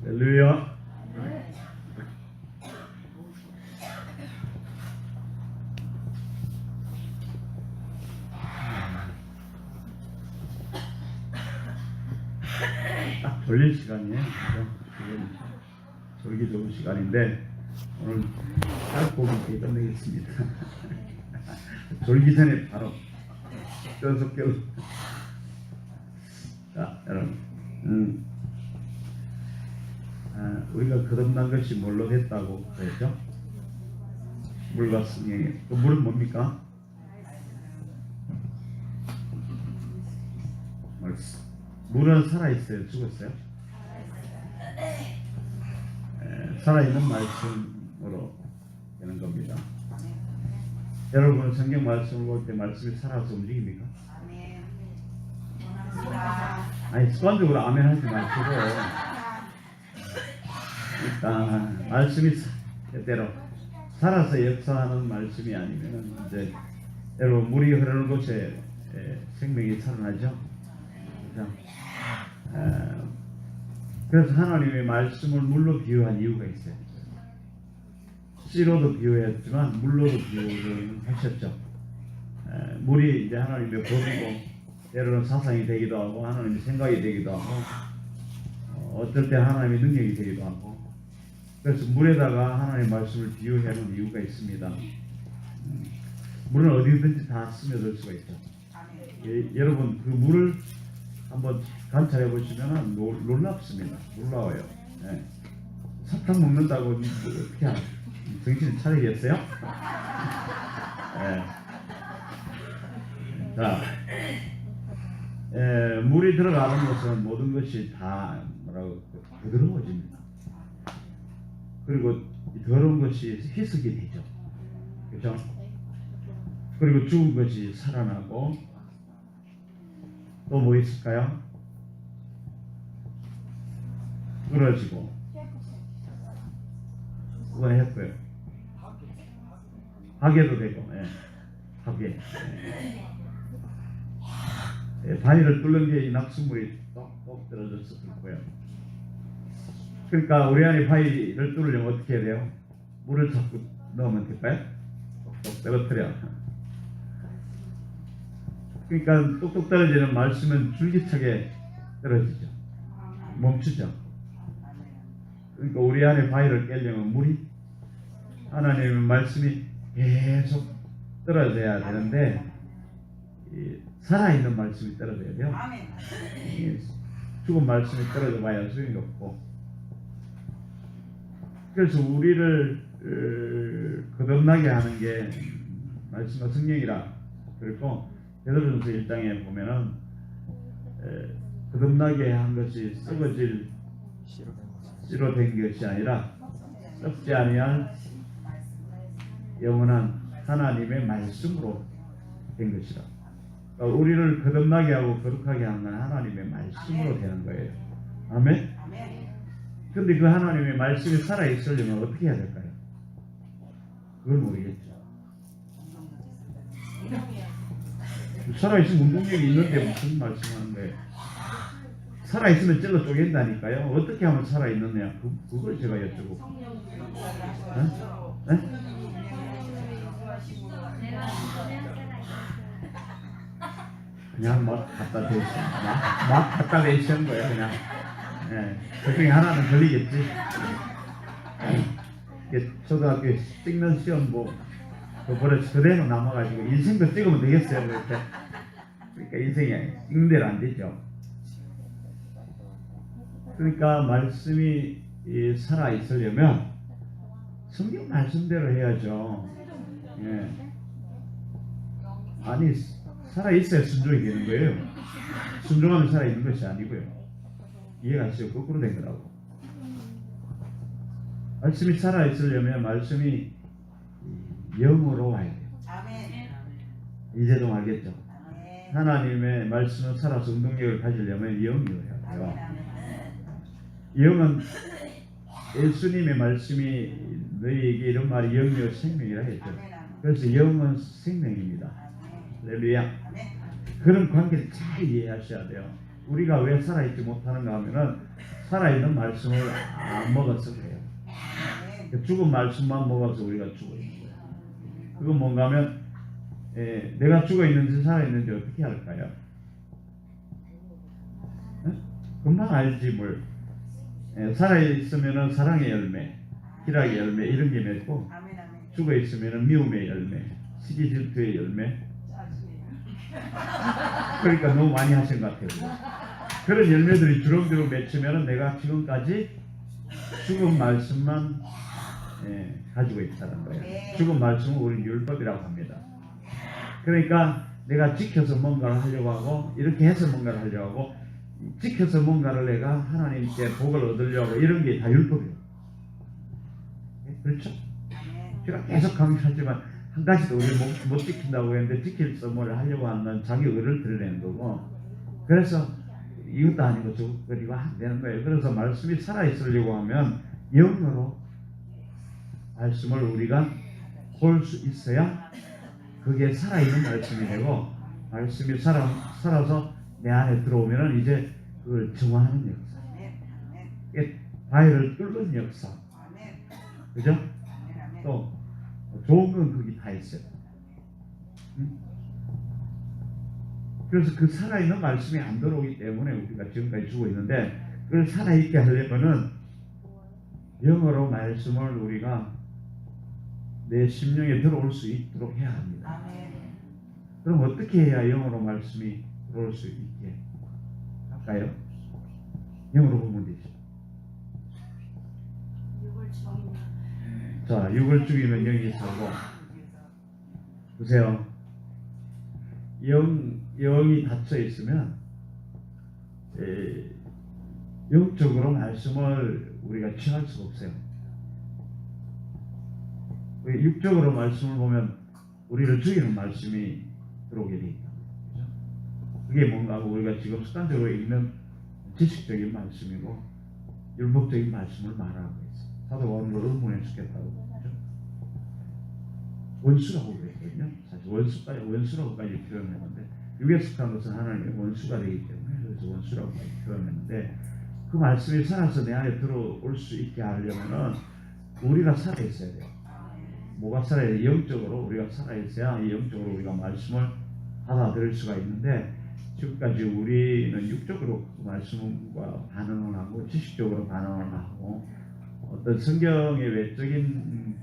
할렐루야. 딱 졸릴 시간이에요. 지금 졸기 좋은 시간인데 오늘 짧고 굵게 끝내겠습니다. 졸기 전에 바로 껴서 자, 여러분, 우리가 거듭난 것이 뭘로 됐다고 그랬죠? 물과 성령이. 그 물은 뭡니까? 물은 살아있어요? 죽었어요? 살아있는 말씀으로 되는 겁니다. 여러분 성경 말씀을 볼 때 말씀이 살아서 움직입니까? 아니 습관적으로 아멘 하지 마시고 일단 말씀이 때때로 살아서 역사하는 말씀이 아니면 이제 여러분 물이 흐르는 곳에 생명이 살아나죠. 그래서 하나님의 말씀을 물로 비유한 이유가 있어요. 씨로도 비유했지만 물로도 비유를 하셨죠. 물이 이제 하나님의 법이고 때로는 사상이 되기도 하고 하나님의 생각이 되기도 하고 어떨 때 하나님의 능력이 되기도 하고 그래서 물에다가 하나님의 말씀을 비유하는 이유가 있습니다. 물은 어디든지 다 스며들 수가 있죠. 여러분 그 물을 한번 관찰해 보시면 놀랍습니다. 놀라워요. 사탕 먹는다고 어떻게 정신 차리겠어요? 자, 물이 들어가는 것은 모든 것이 다 뭐라고 부드러워집니다. 그리고 더러운 것이 희석이 되죠. 그렇죠? 그리고 죽은 것이 살아나고 또 뭐 있을까요? 부러지고 그건 했고요. 하게도 되고, 하게. 바위를 뚫는 게 이 낙수물이 똑똑 떨어졌을 거예요. 그러니까 우리 안에 바위를 뚫으려면 어떻게 해야 돼요? 물을 자꾸 넣으면 될까요? 똑똑 떨어뜨려. 그러니까 똑똑 떨어지는 말씀은 줄기차게 떨어지죠. 멈추죠. 그러니까 우리 안에 바위를 깨려면 물이 하나님의 말씀이 계속 떨어져야 되는데 살아있는 말씀이 떨어져야 돼요. 죽은 말씀이 떨어져 봐야 소용이 없고 그래서 우리를 거듭나게 하는 게 말씀과 성령이라 그랬고 베드로전서 1장에 보면은 거듭나게 한 것이 썩어질 씨로 된 것이 아니라 썩지 아니할 영원한 하나님의 말씀으로 된 것이라. 그러니까 우리를 거듭나게 하고 거룩하게 하는 건 하나님의 말씀으로 되는 거예요. 아멘? 근데 그 하나님의 말씀이 살아있으려면 어떻게 해야 될까요? 그걸 모르겠죠. 살아있으면 운동력이 있는데 무슨 말씀하는 거예요? 살아있으면 찔러 쪼갠다니까요. 어떻게 하면 살아있느냐? 그걸 제가 여쭤보고. 그냥 막 갖다 대시는 막 갖다 대시는 거예요. 그냥. 그 중에 하나는 걸리겠지. 초등학교 찍는 시험 버릇 그대로 남아가지고 인생도 찍으면 되겠어요. 그러니까 인생이 찍는 대로 안 되죠. 그러니까 말씀이 살아 있으려면 성경 말씀대로 해야죠. 아니 살아 있어야 순종이 되는 거예요. 순종하면 살아 있는 것이 아니고요. 이해가시죠? 거꾸로 된 거라고. 말씀이 살아 있으려면 말씀이 영으로 와야 돼요. 이제 좀 알겠죠? 하나님의 말씀은 살아서 운동력을 가지려면 영이어야 돼요. 영은 예수님의 말씀이 너희에게 이런 말이 영이요 생명이라 했죠. 그래서 영은 생명입니다. 할렐루야. 그런 관계를 잘 이해하셔야 돼요. 우리가 왜 살아있지 못하는가 하면은 살아있는 말씀을 안 먹어서 그래요. 죽은 말씀만 먹어서 우리가 죽어 있는 거예요. 그건 뭔가 하면 내가 죽어 있는지 살아있는지 어떻게 할까요? 금방 알지 뭘. 살아있으면 사랑의 열매, 희락의 열매 이런 게 맺고, 죽어 있으면 미움의 열매, 시기 질투의 열매. 그러니까 너무 많이 하신 것 같아요. 그런 열매들이 주렁주렁 맺히면 내가 지금까지 죽은 말씀만 가지고 있다는 거예요. 죽은 말씀은 우리 율법이라고 합니다. 그러니까 내가 지켜서 뭔가를 하려고 하고, 이렇게 해서 뭔가를 하려고 하고, 지켜서 뭔가를 내가 하나님께 복을 얻으려고, 이런 게 다 율법이에요. 그렇죠? 제가 계속 강조하지만 한 가지도 우리 못 지킨다고 했는데 지킬 뭘 하려고 하는 자기 의를 드러내는 거고, 그래서 이것도 아니고 저것도 안 되는 거예요. 그래서 말씀이 살아있으려고 하면 영으로 말씀을 우리가 볼 수 있어야 그게 살아있는 말씀이 되고, 말씀이 살아서 내 안에 들어오면 이제 그걸 정화하는 역사, 바위를 뚫는 역사, 그죠? 또 좋은 건 거기 다 있어요. 그래서 그 살아있는 말씀이 안 들어오기 때문에 우리가 지금까지 주고 있는데, 그걸 살아있게 하려면은 영어로 말씀을 우리가 내 심령에 들어올 수 있도록 해야 합니다. 그럼 어떻게 해야 영어로 말씀이 들어올 수 있게 할까요? 영어로 보면 되죠. 자, 6을 죽이면 영이 살고. 보세요. 영이 닫혀 있으면 영적으로 말씀을 우리가 취할 수가 없어요. 육적으로 말씀을 보면 우리를 죽이는 말씀이 들어오게 돼 있다. 그게 뭔가 하고, 우리가 지금 습관적으로 읽는 지식적인 말씀이고 율법적인 말씀을 말하고 있어요. 사도 바울은 의문에 죽겠다고 그러죠. 원수라고 그랬거든요. 사실 원수라고까지 표현했는데, 육에 속한 것은 하나님의 원수가 되기 때문에 그래서 원수라고까지 표현했는데, 그 말씀이 살아서 내 안에 들어올 수 있게 하려면은 우리가 살아 있어야 돼요. 뭐가 살아야 돼요? 영적으로 우리가 살아 있어야 이 영적으로 우리가 말씀을 받아들일 수가 있는데, 지금까지 우리는 육적으로 그 말씀과 반응을 하고 지식적으로 반응을 하고 어떤 성경의 외적인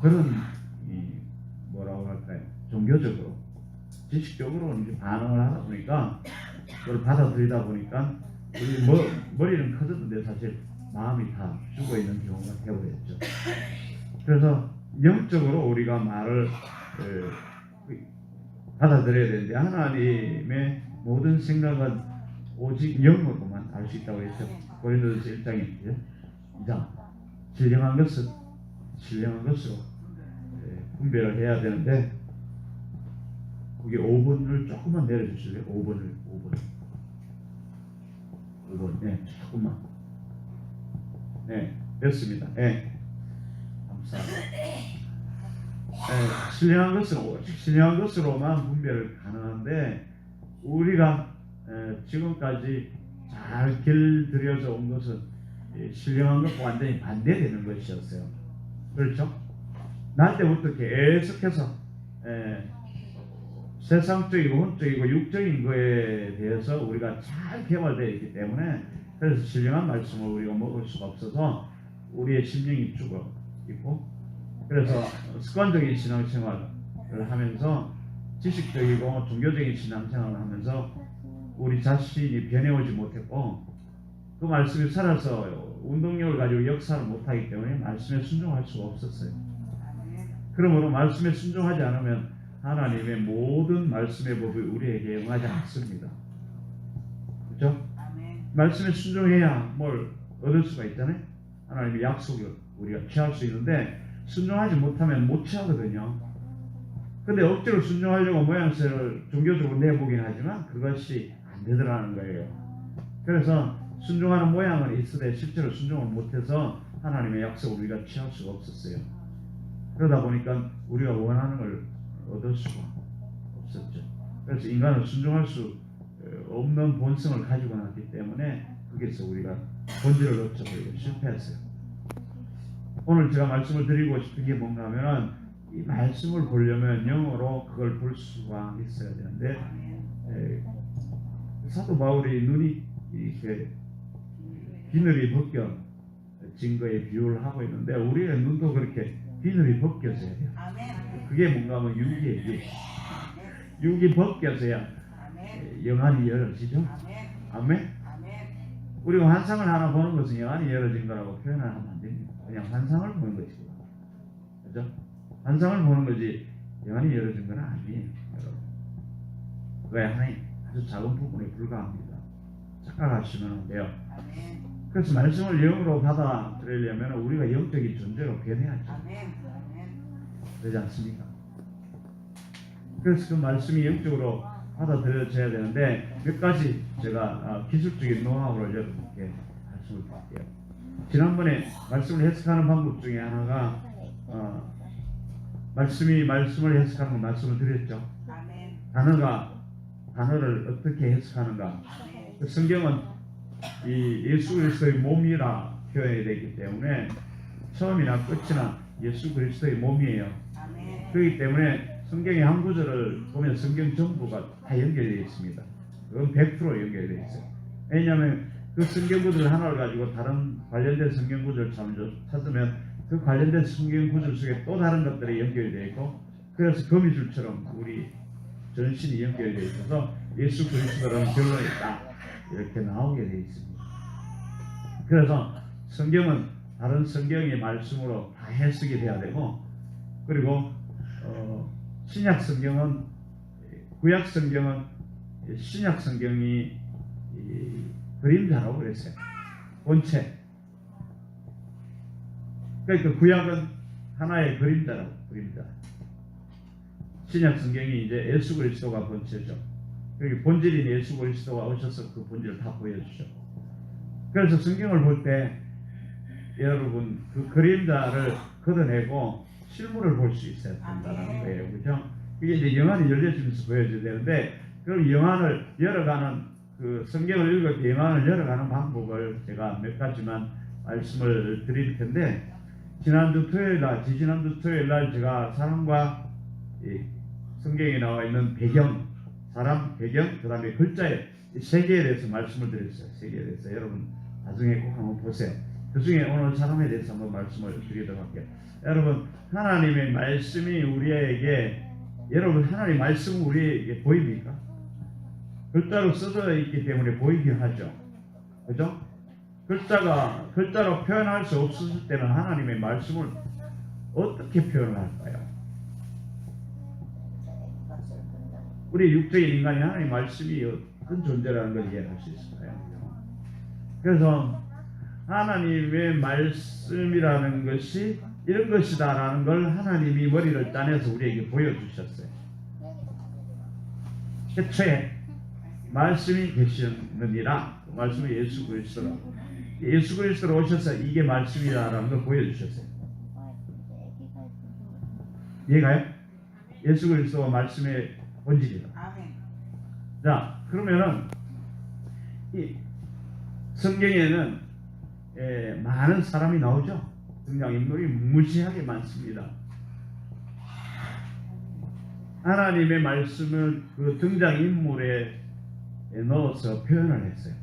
그런 뭐라고 할까요? 종교적으로 지식적으로 이제 반응을 하다 보니까, 그걸 받아들이다 보니까 우리 머리는 커졌는데 사실 마음이 다 죽어 있는 경우가 되어버렸죠. 그래서 영적으로 우리가 말을 받아들여야 되는데, 하나님의 모든 생각은 오직 영으로만 알 수 있다고 했죠. 고린도전서 1장에 2장 신령한 것으로 분별을 해야 되는데, 그게 5번을 조금만 내려주실래요? 5번. 네, 조금만. 네, 됐습니다. 네, 감사합니다. 신령한 것으로만 분별을 가능한데, 우리가 지금까지 잘 길들여져 온 것은 신령한 것과 완전히 반대되는 것이었어요. 그렇죠? 날 때부터 계속해서 세상적이고 혼적이고 육적인 거에 대해서 우리가 잘 개발되어 있기 때문에, 그래서 신령한 말씀을 우리가 먹을 수가 없어서 우리의 심령이 죽어 있고, 그래서 습관적인 신앙생활을 하면서 지식적이고 종교적인 신앙생활을 하면서 우리 자신이 변해오지 못했고, 그 말씀이 살아서 운동력을 가지고 역사를 못하기 때문에 말씀에 순종할 수가 없었어요. 그러므로 말씀에 순종하지 않으면 하나님의 모든 말씀의 법이 우리에게 응하지 않습니다. 그렇죠? 말씀에 순종해야 뭘 얻을 수가 있잖아요. 하나님의 약속을 우리가 취할 수 있는데, 순종하지 못하면 못 취하거든요. 근데 억지로 순종하려고 모양새를 종교적으로 내보긴 하지만 그것이 안 되더라는 거예요. 그래서 순종하는 모양은 있으되 실제로 순종을 못해서 하나님의 약속을 우리가 취할 수가 없었어요. 그러다 보니까 우리가 원하는 걸 얻을 수가 없었죠. 그래서 인간은 순종할 수 없는 본성을 가지고 났기 때문에 거기서 우리가 본질을 놓쳐버리고 실패했어요. 오늘 제가 말씀을 드리고 싶은 게 뭔가 하면은 이 말씀을 보려면 영어로 그걸 볼 수가 있어야 되는데 사도 바울이 눈이 이렇게 비늘이 벗겨진 거에 비유를 하고 있는데 우리의 눈도 그렇게 비늘이 벗겨져야 돼요. 그게 뭔가 하면 육이에요. 육이 벗겨져야 영안이 열어지죠. 아멘. 우리가 환상을 하나 보는 것은 영안이 열어진 거라고 표현을 하면 안 됩니다. 그냥 환상을 보는 것이고, 그죠? 환상을 보는 거지 영안이 열어진 건 아니에요, 여러분. 그게 하나의 아주 작은 부분에 불과합니다. 착각하시면 안 돼요. 그래서 말씀을 영으로 받아들이려면 우리가 영적인 존재로 변해야죠. 그렇지 않습니까? 그래서 그 말씀이 영적으로 받아들여져야 되는데 몇 가지 제가 기술적인 노하우를 여러분께 말씀을 드릴게요. 지난번에 말씀을 해석하는 방법 중에 하나가 말씀을 해석하는 거 말씀을 드렸죠. 단어를 어떻게 해석하는가. 그 성경은 이 예수 그리스도의 몸이라 표현이 되기 때문에 처음이나 끝이나 예수 그리스도의 몸이에요. 그렇기 때문에 성경의 한 구절을 보면 성경 전부가 다 연결되어 있습니다. 그건 100% 연결되어 있어요. 왜냐하면 그 성경 구절 하나를 가지고 다른 관련된 성경 구절을 찾으면 그 관련된 성경 구절 속에 또 다른 것들이 연결되어 있고, 그래서 거미줄처럼 우리 전신이 연결되어 있어서 예수 그리스도라는 결론이 딱 이렇게 나오게 되어 있습니다. 그래서 성경은 다른 성경의 말씀으로 다 해석이 돼야 되고, 그리고 신약 성경은 구약 성경은 신약 성경이 그림자라고 그랬어요. 본체. 그러니까 구약은 하나의 그림자라고. 그림자. 신약 성경이 이제 예수 그리스도가 본체죠. 여기 본질인 예수 그리스도가 오셔서 그 본질을 다 보여주셨고, 그래서 성경을 볼 때 여러분 그 그림자를 걷어내고 실물을 볼 수 있어야 된다는 거예요. 그죠? 이게 이제 영안이 열려지면서 보여줘야 되는데, 그럼 영안을 열어가는 그 성경을 읽을 때 영안을 열어가는 방법을 제가 몇 가지만 말씀을 드릴 텐데, 지지난주 토요일 날 제가 사람과 성경에 나와 있는 배경, 사람 배경, 그 다음에 글자의 세계에 대해서 말씀을 드렸어요. 세계에 대해서 여러분 나중에 꼭 한번 보세요. 그 중에 오늘 사람에 대해서 한번 말씀을 드리도록 할게요. 여러분, 하나님의 말씀이 우리에게, 여러분 하나님의 말씀은 우리에게 보입니까? 글자로 써져 있기 때문에 보이긴 하죠. 그죠? 글자로 표현할 수 없었을 때는 하나님의 말씀을 어떻게 표현을 할까요? 우리 육적인 인간이 하나님의 말씀이 어떤 존재라는 걸 이해할 수 있을까요? 그래서 하나님의 말씀이라는 것이 이런 것이다라는 걸 하나님이 머리를 짜내서 우리에게 보여주셨어요. 태초에 말씀이 계시느니라. 그 말씀이 예수 그리스도라고. 예수 그리스도로 오셔서 이게 말씀이다라는 걸 보여주셨어요. 이해가요? 예수 그리스도가 말씀의 본질이다. 자, 그러면은 이 성경에는 많은 사람이 나오죠. 등장인물이 무시하게 많습니다. 하나님의 말씀을 그 등장인물에 넣어서 표현을 했어요.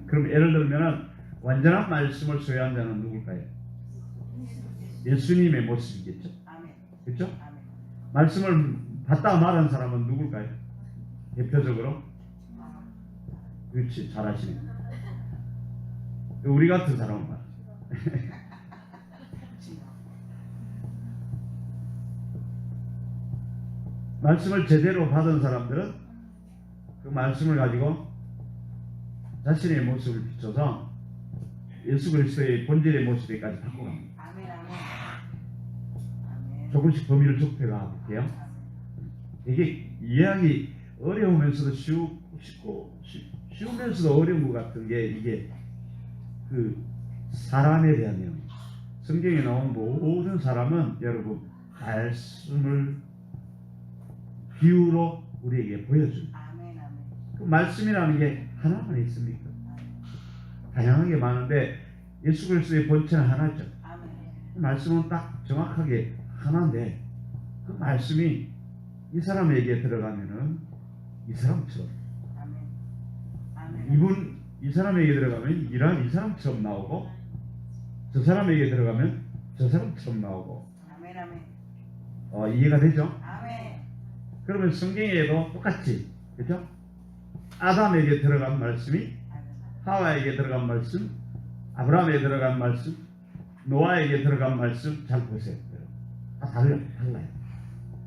그럼 예를 들면 완전한 말씀을 소유한 자는 누굴까요? 예수님의 모습이겠죠. 그렇죠? 말씀을 받다 말한 사람은 누굴까요? 대표적으로? 그렇지, 잘하시네. 우리 같은 사람은 말이죠. 말씀을 제대로 받은 사람들은 그 말씀을 가지고 자신의 모습을 비춰서 예수 그리스도의 본질의 모습에까지 바꿔갑니다. 조금씩 범위를 좁혀가 볼게요. 이게 이해하기 어려우면서도 쉬우면서도 어려운 것 같은 게, 이게 그 사람에 대한 내용. 성경에 나온 모든 사람은 여러분 말씀을 비유로 우리에게 보여줍니다. 그 말씀이라는 게 하나만 있습니까? 다양하게 많은데 예수 그리스도의 본체는 하나죠. 그 말씀은 딱 정확하게 하나인데 그 말씀이 이 사람에게 들어가면은 이 사람처럼 이 사람에게 들어가면 이 사람처럼 나오고 저 사람에게 들어가면 저 사람처럼 나오고 이해가 되죠? 그러면 성경에도 똑같이 그죠? 아담에게 들어간 말씀이 하와에게 들어간 말씀, 아브라함에게 들어간 말씀, 노아에게 들어간 말씀 잘 보세요. 다 달라요.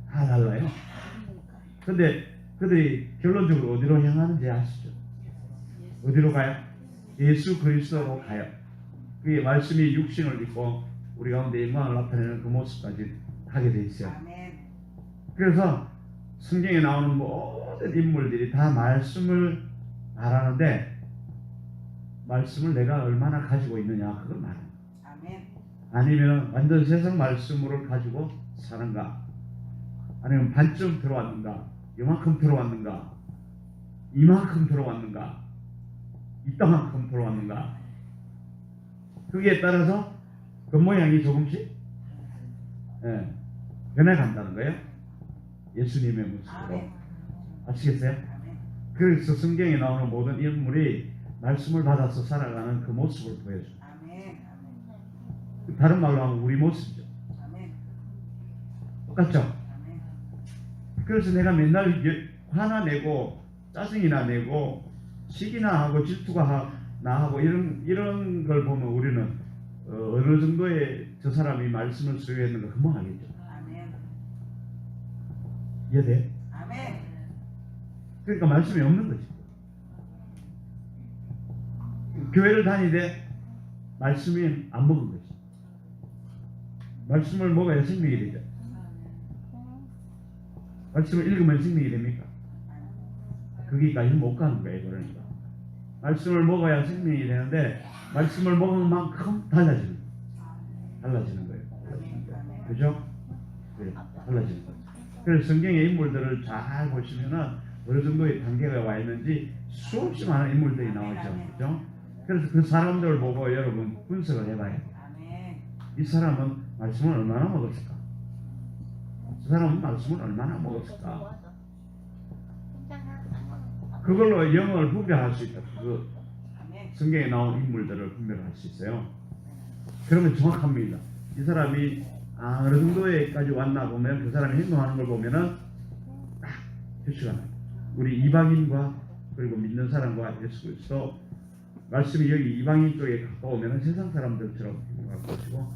다 달라요. 근데 그들이 결론적으로 어디로 향하는지 아시죠? 어디로 가요? 예수 그리스도로 가요. 그게 말씀이 육신을 입고 우리 가운데 영광을 나타내는 그 모습까지 하게 돼 있어요. 그래서 성경에 나오는 모든 인물들이 다 말씀을 말하는데 말씀을 내가 얼마나 가지고 있느냐 그걸 말합니다. 아니면 완전 세상 말씀으로 가지고 사는가, 아니면 반쯤 들어왔는가, 이만큼 들어왔는가, 이만큼 들어왔는가, 이따만큼 들어왔는가. 그게 따라서 그 모양이 조금씩 변해간다는 거예요. 예수님의 모습으로. 아시겠어요? 그래서 성경에 나오는 모든 인물이 말씀을 받아서 살아가는 그 모습을 보여줘요. 다른 말로 하면 우리 모습이죠. 똑같죠? 그래서 내가 맨날 화나 내고 짜증이나 내고 시기나 하고 질투가 나하고 이런 걸 보면 우리는 어느 정도의 저 사람이 말씀을 소유했는가 금방 알겠죠. 이해돼? 그러니까 말씀이 없는 거지. 교회를 다니되 말씀이 안 먹은 거지. 말씀을 먹어야 생명이 되죠. 말씀을 읽으면 생명이 됩니까? 거기까지는 못 가는 거예요. 그러니까 말씀을 먹어야 생명이 되는데 말씀을 먹은 만큼 달라지는 거예요. 그죠? 네, 달라지는 거예요. 그래서 성경의 인물들을 잘 보시면은 어느 정도의 단계가 와 있는지 수없이 많은 인물들이 나오죠. 그죠? 그래서 그 사람들을 보고 여러분 분석을 해봐요. 이 사람은 말씀을 얼마나 먹었을까? 저 사람은 말씀을 얼마나 먹었을까? 그걸로 영을 분별할 수 있다. 그 성경에 나온 인물들을 분별할 수 있어요. 그러면 정확합니다. 이 사람이 어느 정도에까지 왔나 보면 그 사람이 행동하는 걸 보면은 딱 표시가 나요. 우리 이방인과 그리고 믿는 사람과 예수 그리스도 말씀이 여기 이방인 쪽에 가까우면 세상 사람들처럼 행동할 것이고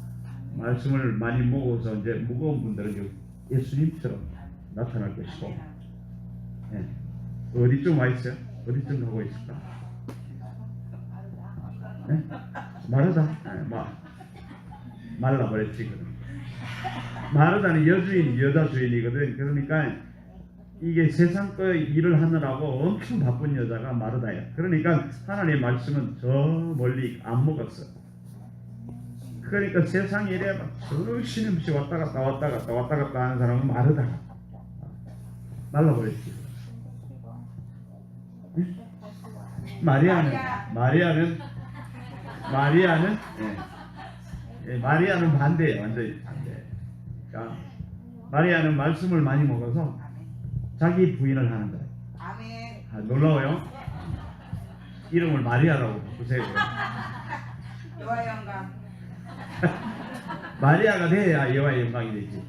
말씀을 많이 먹어서 이제 무거운 분들은 예수님처럼 나타날 것이고 네. 어디쯤 와 있어요? 어디쯤 가고 있을까? 네? 마르다? 네, 말라버렸지. 마르다는 여주인, 여자 주인이거든. 그러니까 이게 세상 거 일을 하느라고 엄청 바쁜 여자가 마르다예요. 그러니까 하나님의 말씀은 저 멀리 안 먹었어. 그러니까 세상 일에 막 정신없이 왔다 갔다 하는 사람은 마르다가 말라버렸지. 마리아는 반대예요. 완전히 반대. 그러니까 마리아는 말씀을 많이 먹어서 자기 부인을 하는 거예요. 놀라워요. 이름을 마리아라고 바꾸세요. 여호와 영광. 마리아가 돼야 여호와의 영광이 되지.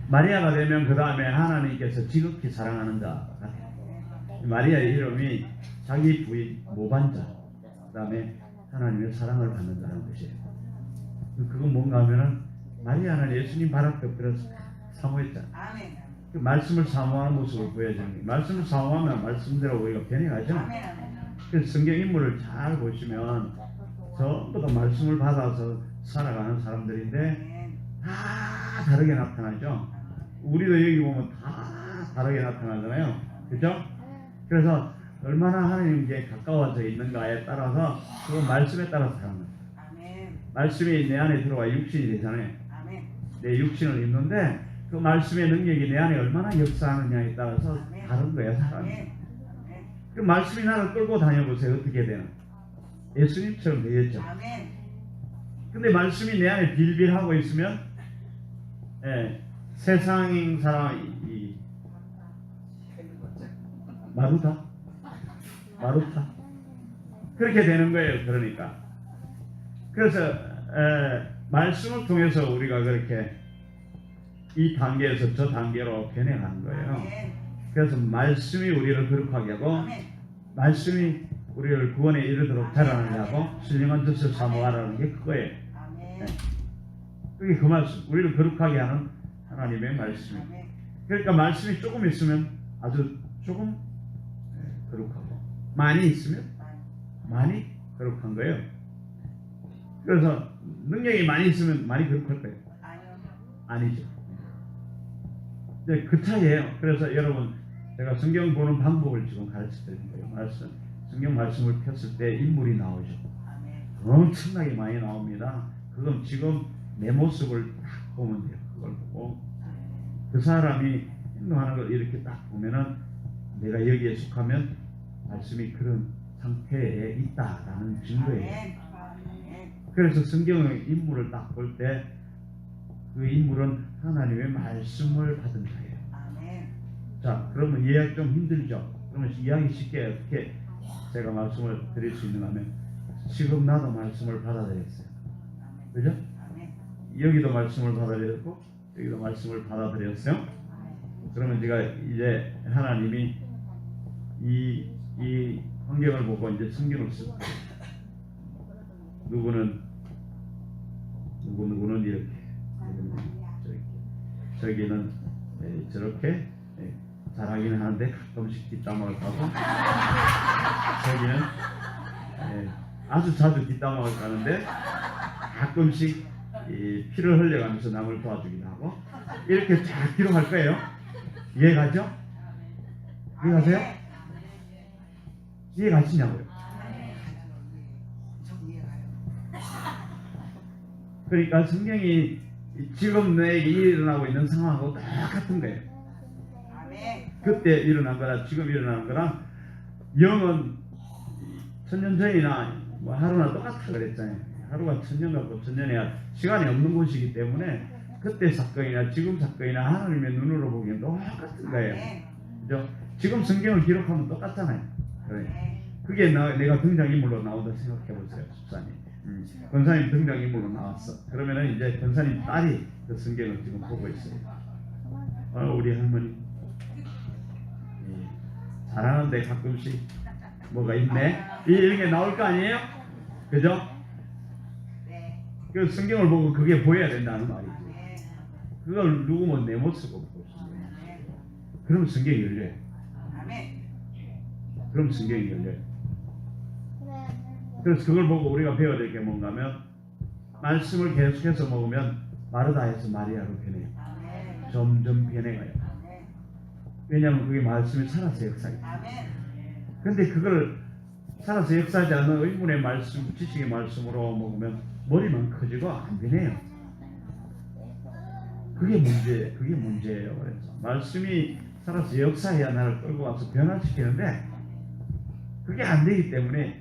마리아가 되면 그 다음에 하나님께서 지극히 사랑하는 자. 마리아의 이름이 자기 부인 모반자, 그 다음에 하나님의 사랑을 받는 자라는 것이에요. 그건 뭔가 하면은 마리아는 예수님 발 앞에 엎드려서 사모했잖아. 그 말씀을 사모하는 모습을 보여주는 거예요. 말씀을 사모하면 말씀대로 우리가 변해가죠. 그래서 성경 인물을 잘 보시면 전부 다 말씀을 받아서 살아가는 사람들인데 다 다르게 나타나죠. 우리도 여기 보면 다 다르게 나타나잖아요. 그죠? 그래서 얼마나 하나님께 가까워져 있는가에 따라서 그 말씀에 따라서 사는 거예요. 말씀이 내 안에 들어와 육신이 되잖아요. 내 육신을 입는데 그 말씀의 능력이 내 안에 얼마나 역사하느냐에 따라서 다른 거예요. 사람이. 그 말씀이 나를 끌고 다녀보세요. 어떻게 되나? 예수님처럼 되겠죠. 아멘. 근데 말씀이 내 안에 빌빌하고 있으면 세상 사람이 마루타 그렇게 되는 거예요. 그러니까 그래서 말씀을 통해서 우리가 그렇게 이 단계에서 저 단계로 변해가는 거예요. 아멘. 그래서 말씀이 우리를 거룩하게 하고 아멘. 말씀이 우리를 구원에 이르도록 자라나게 하고 신령한 뜻을 사모하라는 게 그거예요. 아멘. 그게 그 말씀, 우리를 거룩하게 하는 하나님의 말씀이에요. 아멘. 그러니까 말씀이 조금 있으면 아주 조금 거룩하고 많이 있으면 많이 거룩한 거예요. 그래서 능력이 많이 있으면 많이 거룩할 거예요. 아니요. 아니죠. 이제 그 차이예요. 그래서 여러분 제가 성경 보는 방법을 지금 가르쳐 드린 거예요. 성경 말씀을 폈을 때 인물이 나오죠. 아멘. 엄청나게 많이 나옵니다. 그건 지금 내 모습을 딱 보면 돼요. 그걸 보고 그 사람이 행동하는 걸 이렇게 딱 보면은 내가 여기에 속하면 말씀이 그런 상태에 있다라는 증거예요. 아멘. 아멘. 그래서 성경의 인물을 딱 볼 때 그 인물은 하나님의 말씀을 받은 자예요. 아멘. 자, 그러면 이해하기 좀 힘들죠? 그러면 이해하기 쉽게 어떻게 제가 말씀을 드릴 수 있는가 하면 지금 나도 말씀을 받아들였어요. 그죠? 아멘. 여기도 말씀을 받아들였고 여기도 말씀을 받아들였어요. 그러면 제가 이제 하나님이 이 환경을 보고 이제 성경을 쓰고 누구는 이렇게 저기는 저렇게 잘하기는 하는데 가끔씩 뒷담화를 가고 저기는 아주 자주 뒷담화를 가는데 가끔씩 피를 흘려가면서 남을 도와주기도 하고 이렇게 잘 기록할 거예요. 이해가죠? 이해가세요? 이해가시냐고요? 좀 이해가요. 그러니까 성경이 지금 내게 일어나고 있는 상황하고 똑같은 거예요. 아멘. 그때 일어난 거랑 지금 일어나는 거랑 영은 천년 전이나 뭐 하루나 똑같아 그랬잖아요. 하루가 천년 같고 천년이야 시간이 없는 곳이기 때문에 그때 사건이나 지금 사건이나 하나님의 눈으로 보기엔 똑같은 거예요. 아멘. 그죠? 지금 성경을 기록하면 똑같잖아요. 그래. 아멘. 그게 내가 등장인물로 나온다 생각해 보세요, 집사님. 권사님 등장인물로 나왔어. 그러면은 이제 권사님 딸이 그 성경을 지금 보고 있어요. 우리 할머니 잘하는데 가끔씩 뭐가 있네. 이런 게 나올 거 아니에요? 그죠? 네. 그 성경을 보고 그게 보여야 된다는 말이죠. 아멘. 그걸 누구면 내 모습으로 볼 수 있는 거예요. 아멘. 그럼 성경이 열려요. 아멘. 그럼 성경이 열려요. 그래서 그걸 보고 우리가 배워야 될 게 뭔가 하면 말씀을 계속해서 먹으면 마르다에서 마리아로 변해요. 아멘. 점점 변해가요. 아멘. 왜냐하면 그게 말씀이 살아서 역사해요. 아멘. 근데 그걸 살아서 역사하지 않는 의문의 말씀, 지식의 말씀으로 먹으면 머리만 커지고 안 변해요. 그게 문제예요. 그래서 말씀이 살아서 역사해야 나를 끌고 와서 변화시키는데 그게 안 되기 때문에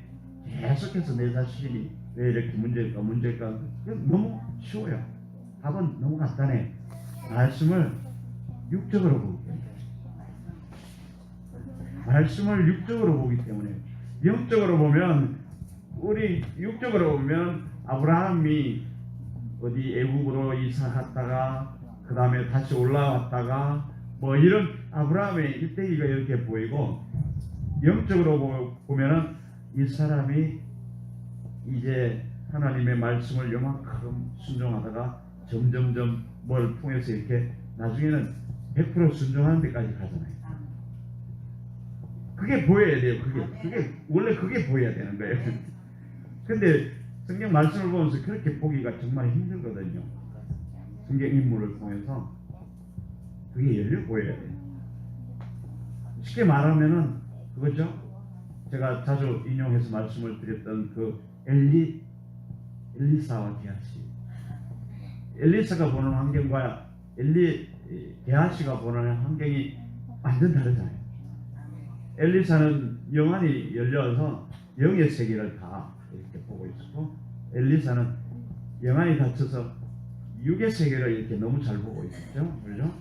계속해서 내 자신이 왜 이렇게 문제일까? 너무 쉬워요. 답은 너무 간단해. 말씀을 육적으로 보기 때문에. 말씀을 육적으로 보기 때문에. 영적으로 보면 우리 육적으로 보면 아브라함이 어디 애국으로 이사갔다가 그 다음에 다시 올라왔다가 뭐 이런 아브라함의 일대기가 이렇게 보이고 영적으로 보면은 이 사람이 이제 하나님의 말씀을 요만큼 순종하다가 점점점 뭘 통해서 이렇게 나중에는 100% 순종하는 데까지 가잖아요. 그게 보여야 돼요. 그게 원래 그게 보여야 되는 거예요. 근데 성경 말씀을 보면서 그렇게 보기가 정말 힘들거든요. 성경 인물을 통해서 그게 열려 보여야 돼요. 쉽게 말하면은 그거죠. 제가 자주 인용해서 말씀을 드렸던 그 엘리사와 게하시. 엘리사가 보는 환경과 게하시가 보는 환경이 완전 다르잖아요. 엘리사는 영안이 열려서 영의 세계를 다 이렇게 보고 있었고, 엘리사는 영안이 닫혀서 육의 세계를 이렇게 너무 잘 보고 있었죠. 그죠?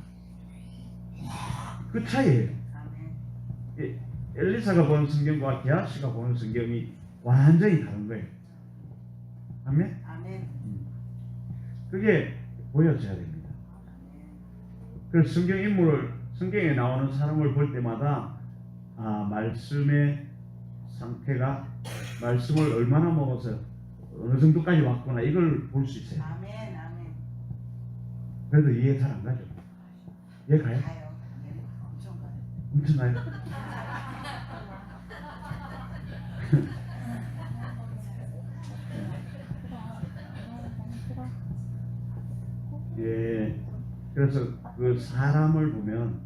그 차이예요. 아멘. 엘리사가 보는 성경과 게하시가 보는 성경이 완전히 다른 거예요. 아멘? 아멘. 그게 보여져야 됩니다. 그래서 성경 인물을, 성경에 나오는 사람을 볼 때마다 말씀의 상태가, 말씀을 얼마나 먹어서 어느 정도까지 왔구나, 이걸 볼 수 있어요. 아멘. 아멘. 그래도 이해 잘 안 가죠? 이해 가요? 가요. 네. 엄청 가요. 엄청 가요? 예, 그래서 그 사람을 보면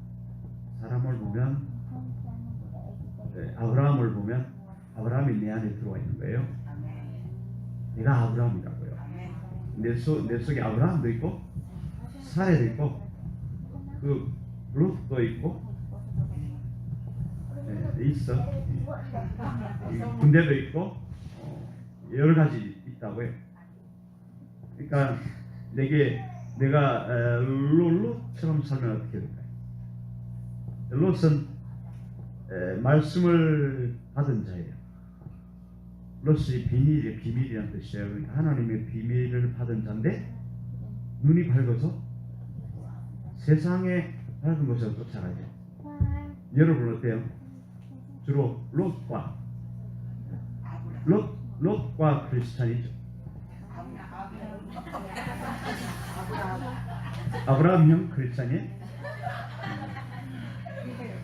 아브라함을 보면 아브라함이 내 안에 들어와 있는 거예요. 아멘. 내가 아브라함이라고요. 아멘. 내 속에 아브라함도 있고 사레도 있고 그 롯도 있고 있어. 군대도 있고 여러 가지 있다고요. 그러니까 내가 롯처럼 살면 어떻게 될까요? 롯은 말씀을 받은 자예요. 롯이 비밀이란 뜻이에요. 그러니까 하나님의 비밀을 받은 자인데 눈이 밝아서 세상의 밝은 것을 쫓아가죠. 여러분 어때요? 주로 롯과 크리스찬이죠. 아브라함형 크리스찬이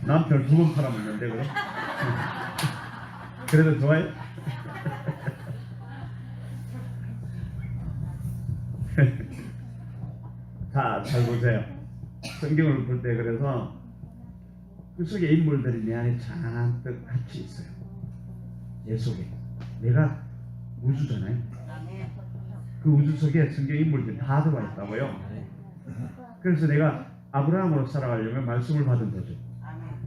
남편 2번 팔아먹는데 그럼? 그래도 좋아요? 자, 잘 보세요. 성경을 볼 때 그래서 그 속에 인물들이 내 안에 잔뜩 같이 있어요. 내 속에. 내가 우주잖아요. 그 우주 속에 성경 인물들이 다 들어와 있다고요. 그래서 내가 아브라함으로 살아가려면 말씀을 받은 거죠.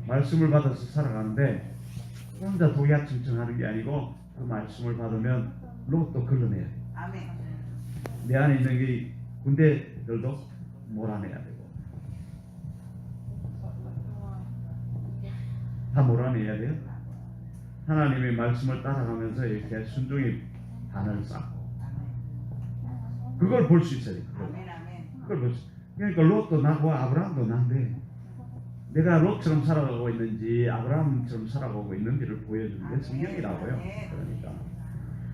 말씀을 받아서 살아가는데 혼자 도야층층하는 게 아니고 그 말씀을 받으면 롯도 걸러내야 돼. 내 안에 있는 게 군대들도 몰아내야 되고 다 몰아내야 돼요. 하나님의 말씀을 따라가면서 이렇게 순종의 반을 쌓고 그걸 볼 수 있어야 돼요. 그걸 볼 수. 그러니까 롯도 나고 아브라함도 난데 내가 롯처럼 살아가고 있는지 아브라함처럼 살아가고 있는지를 보여주는 게 성경이라고요. 그러니까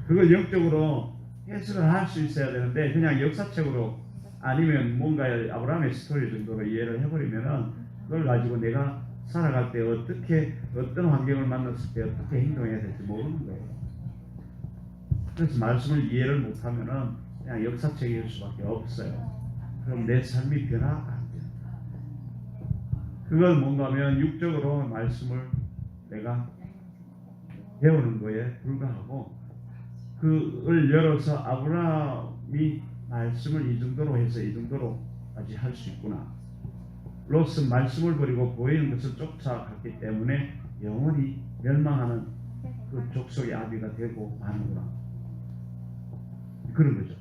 그걸 영적으로 해석을 할 수 있어야 되는데 그냥 역사책으로 아니면 뭔가 아브라함의 스토리 정도로 이해를 해버리면은 그걸 가지고 내가 살아갈 때 어떤 환경을 만났을 때 어떻게 행동해야 될지 모르는 거예요. 그래서 말씀을 이해를 못하면은 그냥 역사책일 수밖에 없어요. 그럼 내 삶이 변화가 안 돼요. 그걸 뭔가 하면 육적으로 말씀을 내가 배우는 거에 불과하고 그걸 열어서 아브라함이 말씀을 이 정도로 해서 이 정도로까지 할 수 있구나. 롯은 말씀을 버리고 보이는 것을 쫓아갔기 때문에 영원히 멸망하는 그 족속의 아비가 되고 마는구나. 그런 거죠.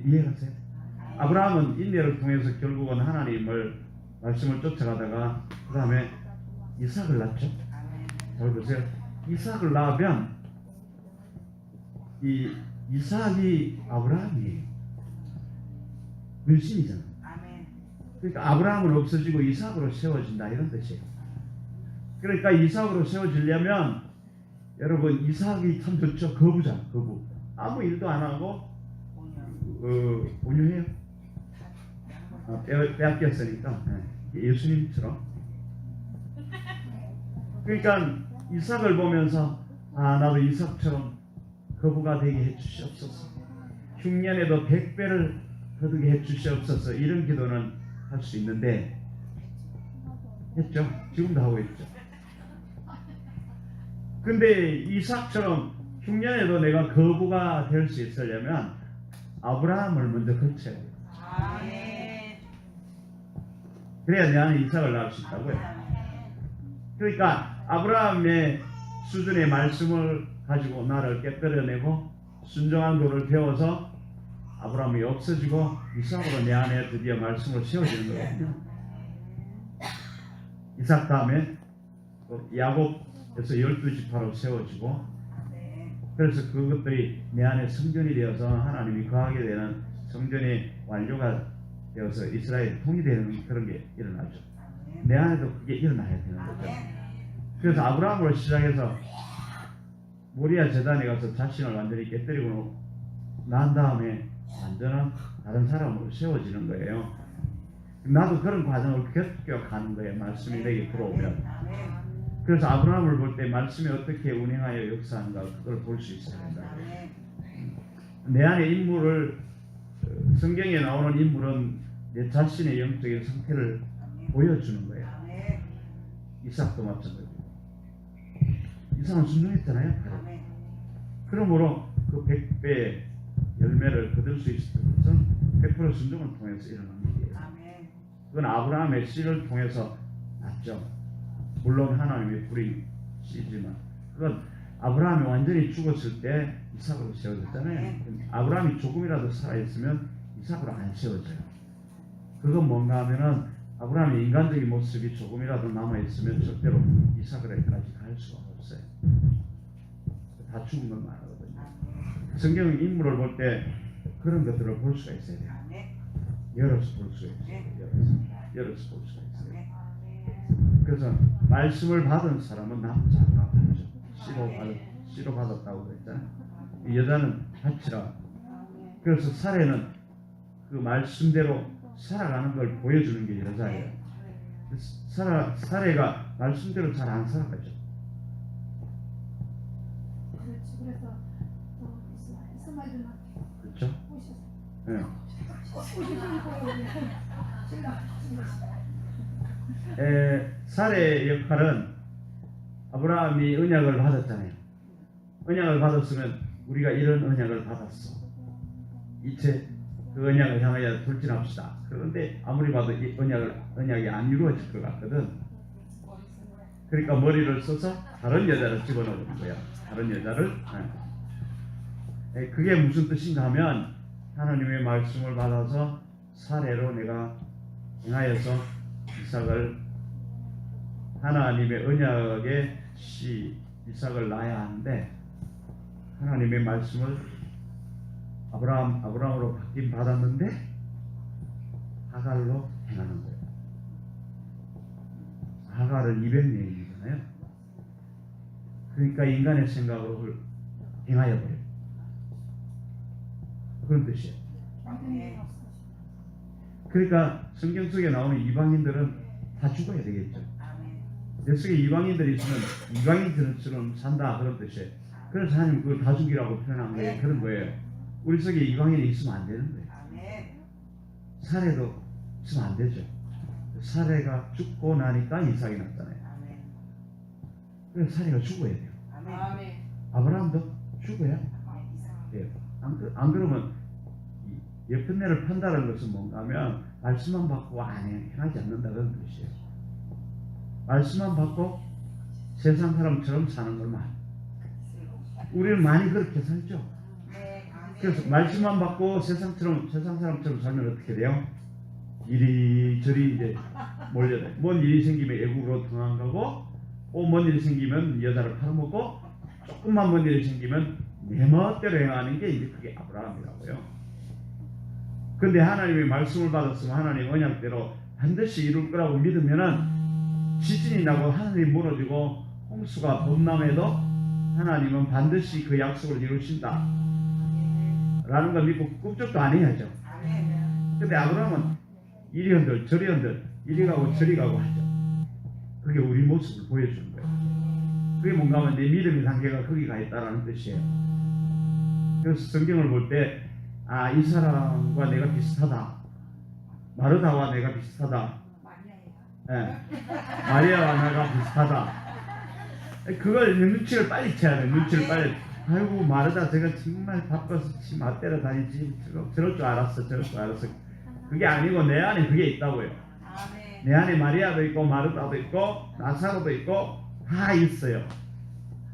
이해가세요? 아브라함은 인내를 통해서 결국은 하나님을 말씀을 쫓아가다가 그 다음에 이삭을 낳죠. 잘 보세요. 이삭을 낳으면 이 이삭이 아브라함이에요. 물신이잖아. 그러니까 아브라함은 없어지고 이삭으로 세워진다 이런 뜻이에요. 그러니까 이삭으로 세워지려면 여러분 이삭이 참 좋죠. 거부잖아. 거부. 아무 일도 안 하고 온유해요. 빼앗겼으니까 예수님처럼. 그러니까 이삭을 보면서 나도 이삭처럼 거부가 되게 해주시옵소서. 흉년에도 100배를 거두게 해주시옵소서. 이런 기도는 할 수 있는데 했죠. 지금도 하고 있죠. 근데 이삭처럼 흉년에도 내가 거부가 될 수 있으려면 아브라함을 먼저 거쳐야 돼요. 그래야 내 안에 이삭을 낳을 수 있다고요. 그러니까 아브라함의 수준의 말씀을 가지고 나를 깨뜨려내고 순종한 도를 배워서 아브라함이 없어지고 이삭으로 내 안에 드디어 말씀으로 세워지는 거거든요. 이삭 다음에 또 야곱에서 12지파로 세워지고, 그래서 그것들이 내 안에 성전이 되어서 하나님이 거하게 되는 성전의 완료가 되어서 이스라엘이 통일되는 그런 게 일어나죠. 내 안에도 그게 일어나야 되는 거죠. 그래서 아브라함으로 시작해서 모리아 제단에 가서 자신을 완전히 깨뜨리고 난 다음에 완전한 다른 사람으로 세워지는 거예요. 나도 그런 과정을 겪어가는 거예요. 말씀이 내게 들어오면. 그래서 아브라함을 볼 때 말씀이 어떻게 운행하여 역사하는가 그걸 볼 수 있어야 된다. 내 안에 인물을, 성경에 나오는 인물은 내 자신의 영적인 상태를 보여주는 거예요. 이삭도 마찬가지고. 이삭은 순종했잖아요. 그러므로 그 100배의 열매를 거둘 수 있었던 것은 100% 순종을 통해서 일어난 일이에요. 그건 아브라함의 씨를 통해서 났죠. 물론 하나님의 불이 씨지만 그건 아브라함이 완전히 죽었을 때 이삭으로 세워졌잖아요. 아브라함이 조금이라도 살아있으면 이삭으로 안 세워져요. 그건 뭔가 하면은 아브라함의 인간적인 모습이 조금이라도 남아있으면 절대로 이삭으로까지 갈 수가 없어요. 다 죽은 건 말하거든요. 성경 인물을 볼 때 그런 것들을 볼 수가 있어야 돼요. 열어서 볼 수가 있어요. 열어서 볼 수가 있어요. 그래서 말씀을 받은 사람은 남자가 받죠. 씨로 받았다고 그랬잖아요. 이 여자는 밭이라. 그래서 사례는 그 말씀대로 살아가는 걸 보여주는 게 여자예요. 사례가 말씀대로 잘 안 살아가죠. 그래서 이스마엘만 그렇죠? 네. 사례의 역할은 아브라함이 언약을 받았잖아요. 언약을 받았으면 우리가 이런 언약을 받았어. 이제 그 언약을 향하여 돌진합시다. 그런데 아무리 봐도 이 언약이 안 이루어질 것 같거든. 그러니까 머리를 써서 다른 여자를 집어넣는 거야. 다른 여자를. 그게 무슨 뜻인가 하면 하나님의 말씀을 받아서 사례로 내가 행하여서 이삭을 하나님의 언약의 씨 이삭을 낳아야 하는데 하나님의 말씀을 아브라함으로 바뀐 받았는데 하갈로 행하는 거예요. 하갈은 200년이잖아요. 그러니까 인간의 생각으로 행하여 버려요. 그런 뜻이에요. 그러니까 성경 속에 나오는 이방인들은 다 죽어야 되겠죠. 내 속에 이방인들이 있으면 이방인들처럼 산다 그런 뜻이에요. 그래서 하나님 그걸 다 죽이라고 표현한 거예요. 그런 거예요. 우리 속에 이방인이 있으면 안 되는 거예요. 사례도 있으면 안 되죠. 사례가 죽고 나니까 이삭이 났잖아요. 그래서 사례가 죽어야 돼요. 아브라함도 죽어야 돼요. 안 그러면 예쁜 애를 판다는 것은 뭔가 하면 말씀만 받고 행하지 않는다 그런 뜻이에요. 말씀만 받고 세상 사람처럼 사는 걸 말. 우리는 많이 그렇게 살죠. 그래서 말씀만 받고 세상 사람처럼 살면 어떻게 돼요? 이리저리 이제 몰려요. 뭔 일이 생기면 애국으로 도망가고, 뭔 일이 생기면 여자를 팔아먹고, 조금만 뭔 일이 생기면 내 멋대로 행하는 게 이제 그게 아브라함이라고요. 근데 하나님의 말씀을 받았으면 하나님 언약대로 반드시 이룰 거라고 믿으면은 지진이 나고 하늘이 무너지고 홍수가 범람해도 하나님은 반드시 그 약속을 이루신다 라는 걸 믿고 꿈쩍도 안 해야죠. 근데 아브라함은 이리 흔들 저리 흔들 이리 가고 저리 가고 하죠. 그게 우리 모습을 보여주는 거예요. 그게 뭔가 하면 내 믿음의 단계가 거기 가 있다는 뜻이에요. 그래서 성경을 볼 때 이 사람과 내가 비슷하다. 마르다와 내가 비슷하다. 마리아와 내가 비슷하다. 그걸 눈치를 빨리 채야 돼. 눈치를 빨리. 아이고 마르다 제가 정말 바빠서 지 맞대러 다니지. 저럴 줄 알았어. 저럴 줄 알았어. 그게 아니고 내 안에 그게 있다고요. 내 안에 마리아도 있고 마르다도 있고 나사로도 있고 다 있어요.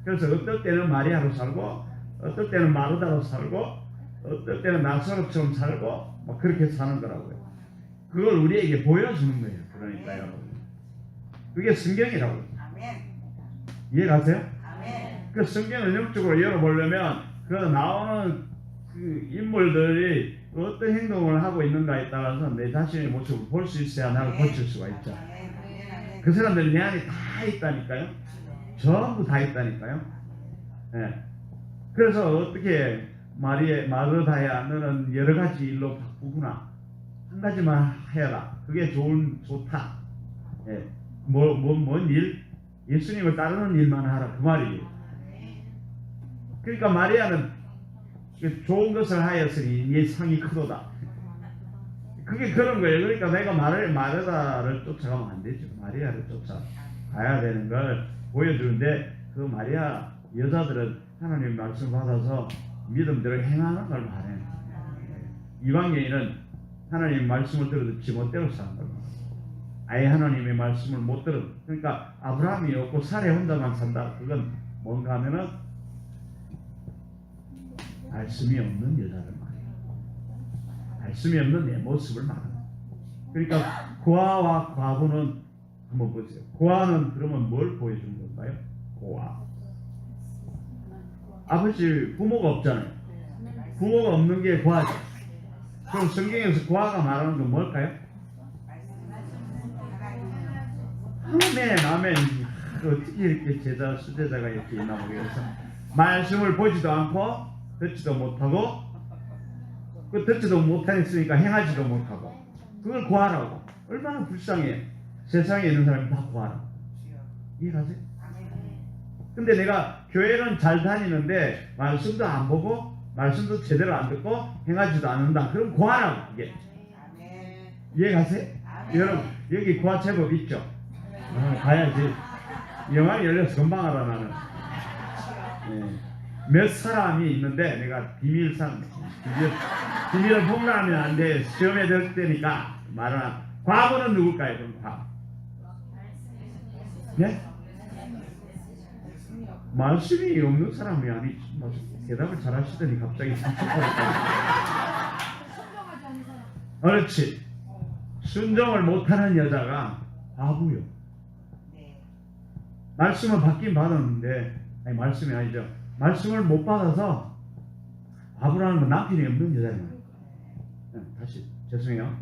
그래서 어떨 때는 마리아로 살고 어떨 때는 마르다로 살고 어떨 때는 나사로처럼 살고 뭐 그렇게 사는 거라고요. 그걸 우리에게 보여주는 거예요. 그러니까요. 그게 성경이라고요. 아멘. 이해가세요? 아멘. 그 성경을 영적으로 열어보려면 그 나오는 그 인물들이 어떤 행동을 하고 있는가에 따라서 내 자신의 모습을 볼 수 있어야 나를 고칠 수가 있죠. 아멘. 아멘. 그 사람들이 내 안에 다 있다니까요. 전부 다 있다니까요. 예. 그래서 어떻게 마르다야 너는 여러 가지 일로 바꾸구나. 한 가지만 해라. 그게 좋다. 예. 뭔 일? 예수님을 따르는 일만 하라. 그 말이에요. 그러니까 마리아는 좋은 것을 하였으니 네 상이 크도다. 그게 그런 거예요. 그러니까 내가 마르다를 쫓아가면 안 되죠. 마리아를 쫓아가야 되는 걸 보여주는데 그 마리아 여자들은 하나님 말씀 받아서 믿음대로 행하는 걸 말해요. 이방 여인은 하나님 말씀을 들어도 지멋대로 사는 거예요. 아예 하나님의 말씀을 못 들어. 그러니까 아브라함이 없고 사례 혼자만 산다. 그건 뭔가 하면은 말씀이 없는 여자를 말해요. 말씀이 없는 내 모습을 말해요. 그러니까 고아와 과부는 한번 보세요. 고아는 그러면 뭘 보여주는 건가요? 고아. 아버지 부모가 없잖아요. 부모가 없는 게 고아죠. 그럼 성경에서 고아가 말하는 건 뭘까요? 아멘. 어떻게 이렇게 수제자가 이렇게 있나 모르겠어. 말씀을 보지도 않고 듣지도 못하고 그 듣지도 못하니까 행하지도 못하고 그걸 고아라고. 얼마나 불쌍해. 세상에 있는 사람이 다 고아라고. 이해가세요? 근데 내가 교회는 잘 다니는데 말씀도 안 보고 말씀도 제대로 안 듣고 행하지도 않는다. 그럼 고아라고. 이게 이해가세요? 여러분 여기 고아 제법 있죠? 가야지. 영화가 열려서 금방 알아 나는. 몇 사람이 있는데 내가 비밀을 폭로하면 안 돼. 시험에 들 때니까 말은 과거는 누굴까요? 그럼 과거. 네? 말씀이 없는 사람이 아니. 대답을 잘 하시더니 갑자기 상처받았다. 순종하지 않는 사람. 그렇지. 순종을 못하는 여자가 과부요. 말씀을 받긴 받았는데 아니 말씀이 아니죠. 말씀을 못 받아서 과부라는 건 남편이 없는 여자예요. 다시 죄송해요.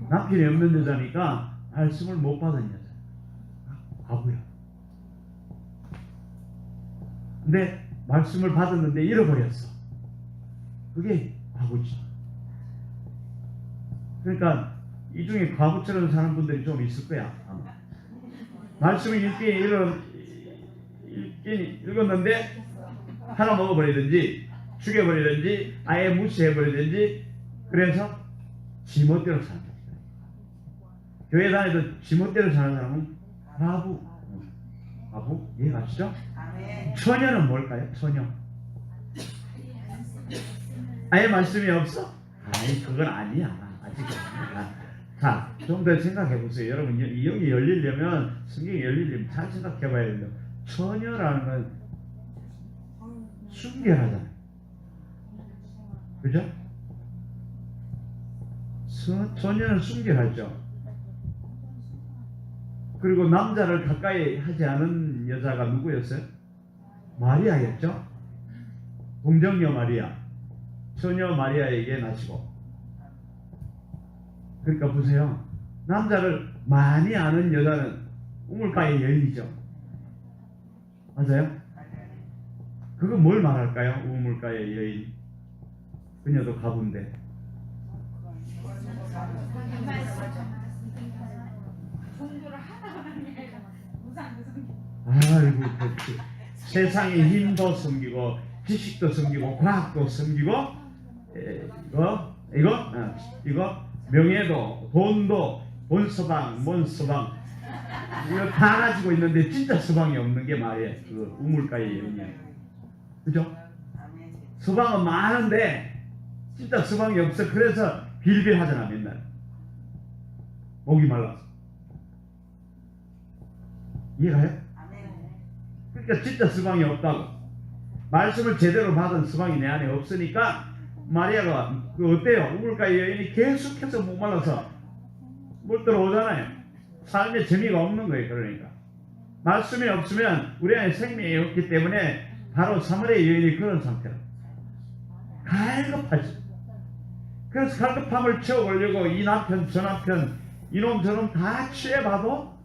남편이 없는 여자니까 말씀을 못 받은 여자. 과부야. 근데 말씀을 받았는데 잃어버렸어. 그게 과부지. 그러니까 이 중에 과부처럼 사는 분들이 좀 있을 거야. 아마. 말씀을 읽었는데 하나 먹어버리든지 죽여버리든지 아예 무시해버리든지 그래서 지멋대로 사는 거예요. 교회 다니도 지멋대로 사는 사람은 과부. 이해가시죠? 처녀는 뭘까요? 처녀. 아예 말씀이 없어? 아니 그건 아니야. 아직은 아니야. 자, 좀 더 생각해 보세요. 여러분 여기 열리려면 성경이 열리려면 잘 생각해 봐야 돼요. 처녀라는 건 순결하잖아요. 그죠? 처녀는 순결하죠. 그리고 남자를 가까이 하지 않은 여자가 누구였어요? 마리아였죠? 동정녀 마리아. 처녀 마리아에게 나시고. 그러니까 보세요. 남자를 많이 아는 여자는 우물가의 여인이죠. 맞아요? 그건 뭘 말할까요? 우물가의 여인. 그녀도 가부인데. 아이고 그렇지. 세상의 힘도 섬기고 지식도 섬기고 과학도 섬기고 이거 명예도 돈도 본서방 뭔서방 이거 다 가지고 있는데 진짜 서방이 없는 게 말이에요. 그 우물가의 여인이야. 그죠? 서방은 많은데 진짜 서방이 없어. 그래서 빌빌하잖아 맨날. 목이 말라서. 이해가요? 그러니까 진짜 서방이 없다고. 말씀을 제대로 받은 서방이 내 안에 없으니까 마리아가 그 어때요? 우물가 여인이 계속해서 목말라서 물 들어오잖아요. 삶에 재미가 없는 거예요. 그러니까 말씀이 없으면 우리 안에 생명이 없기 때문에 바로 사마리아 여인이 그런 상태라. 갈급하지. 그래서 갈급함을 채워보려고 이 남편 저 남편 이놈 저놈 다 취해봐도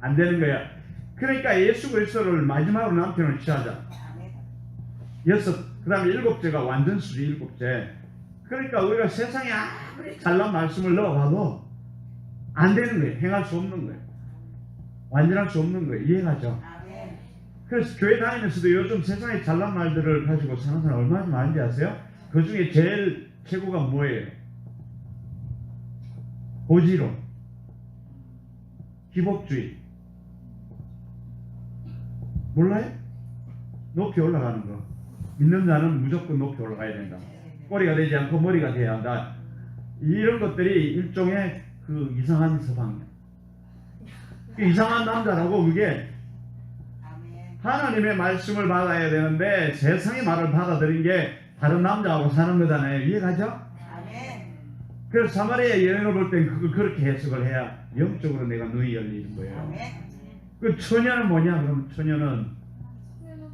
안 되는 거야. 그러니까 예수 그리스도를 마지막으로 남편을 취하자. 그 다음에 일곱째가 완전수지 일곱째. 그러니까 우리가 세상에 아무리 잘난 말씀을 넣어봐도 안 되는 거예요. 행할 수 없는 거예요. 완전할 수 없는 거예요. 이해가죠? 그래서 교회 다니면서도 요즘 세상에 잘난 말들을 가지고 사는 사람 얼마나 많은지 아세요? 그 중에 제일 최고가 뭐예요? 고지론, 기복주의. 몰라요? 높이 올라가는 거. 믿는 자는 무조건 높이 올라가야 된다. 꼬리가 되지 않고 머리가 돼야 한다. 이런 것들이 일종의 그 이상한 서방이야. 이상한 남자라고. 그게 하나님의 말씀을 받아야 되는데 세상의 말을 받아들인 게 다른 남자하고 사는 거잖아요. 이해가죠? 그래서 사마리아 여인을 볼 땐 그걸 그렇게 해석을 해야 영적으로 내가 눈이 열리는 거예요. 그 처녀는 뭐냐? 그럼 처녀는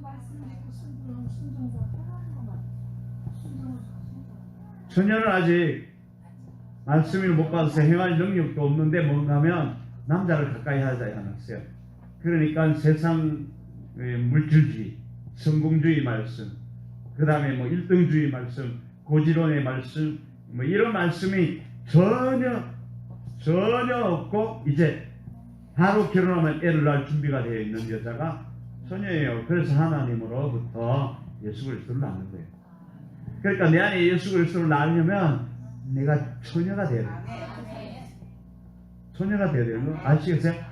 말씀 듣고 순종자 처녀는 아직 말씀을 못 받아서 행할 능력도 없는데 뭔가 하면 남자를 가까이 하지 않았어요. 그러니까 세상 물질주의, 성공주의 말씀, 그 다음에 뭐 1등주의 말씀, 고지론의 말씀, 뭐 이런 말씀이 전혀 없고 이제 바로 결혼하면 애를 낳을 준비가 되어 있는 여자가 처녀예요. 그래서 하나님으로부터 예수 그리스도를 낳는 거예요. 그러니까 내 안에 예수 그리스도를 낳으려면 내가 처녀가 돼야 돼요. 처녀가 돼야 되는 거 아시겠어요?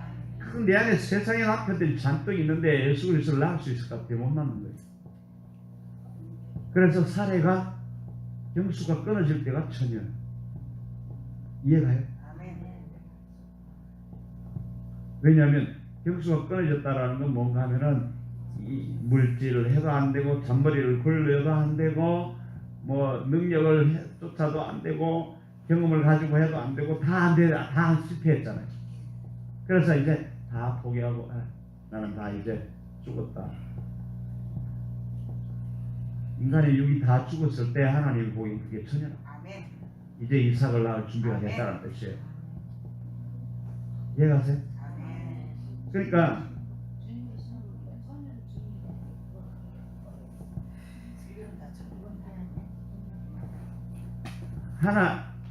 내 안에 세상의 남편들이 잔뜩 있는데 예수 그리스도를 낳을 수 있을 것 같아요. 못 낳는 거예요. 그래서 사례가 경수가 끊어질 때가 처녀. 이해가요? 왜냐하면 경수가 끊어졌다라는 건 뭔가 하면은 이 물질을 해도 안 되고 잔머리를 굴려도 안 되고 뭐 능력을 쫓아도 안 되고 경험을 가지고 해도 안 되고 다 안 돼, 다 실패했잖아요. 그래서 이제 다 포기하고 나는 다 이제 죽었다. 인간의 육이 다 죽었을 때 하나님이 보기엔 그게 처녀다. 이제 이삭을 낳을 준비가 됐다는 뜻이에요. 이해가세요? 그러니까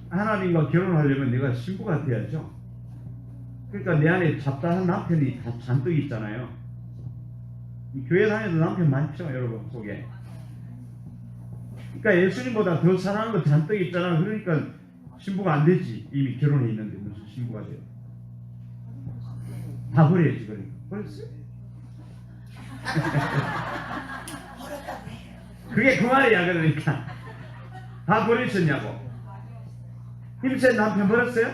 하나님과 결혼하려면 내가 신부가 돼야죠. 그러니까 내 안에 잡다한 남편이 다 잔뜩 있잖아요. 교회 다녀도 남편 많죠, 여러분 속에. 그러니까 예수님보다 더 사랑하는 거 잔뜩 있잖아. 그러니까 신부가 안 되지. 이미 결혼해 있는데 무슨 신부가 돼요? 다 버려야지. 그러니까 버렸어요. 그게 그 말이야. 그러니까 다 버리셨냐고. 힘센 남편 버렸어요?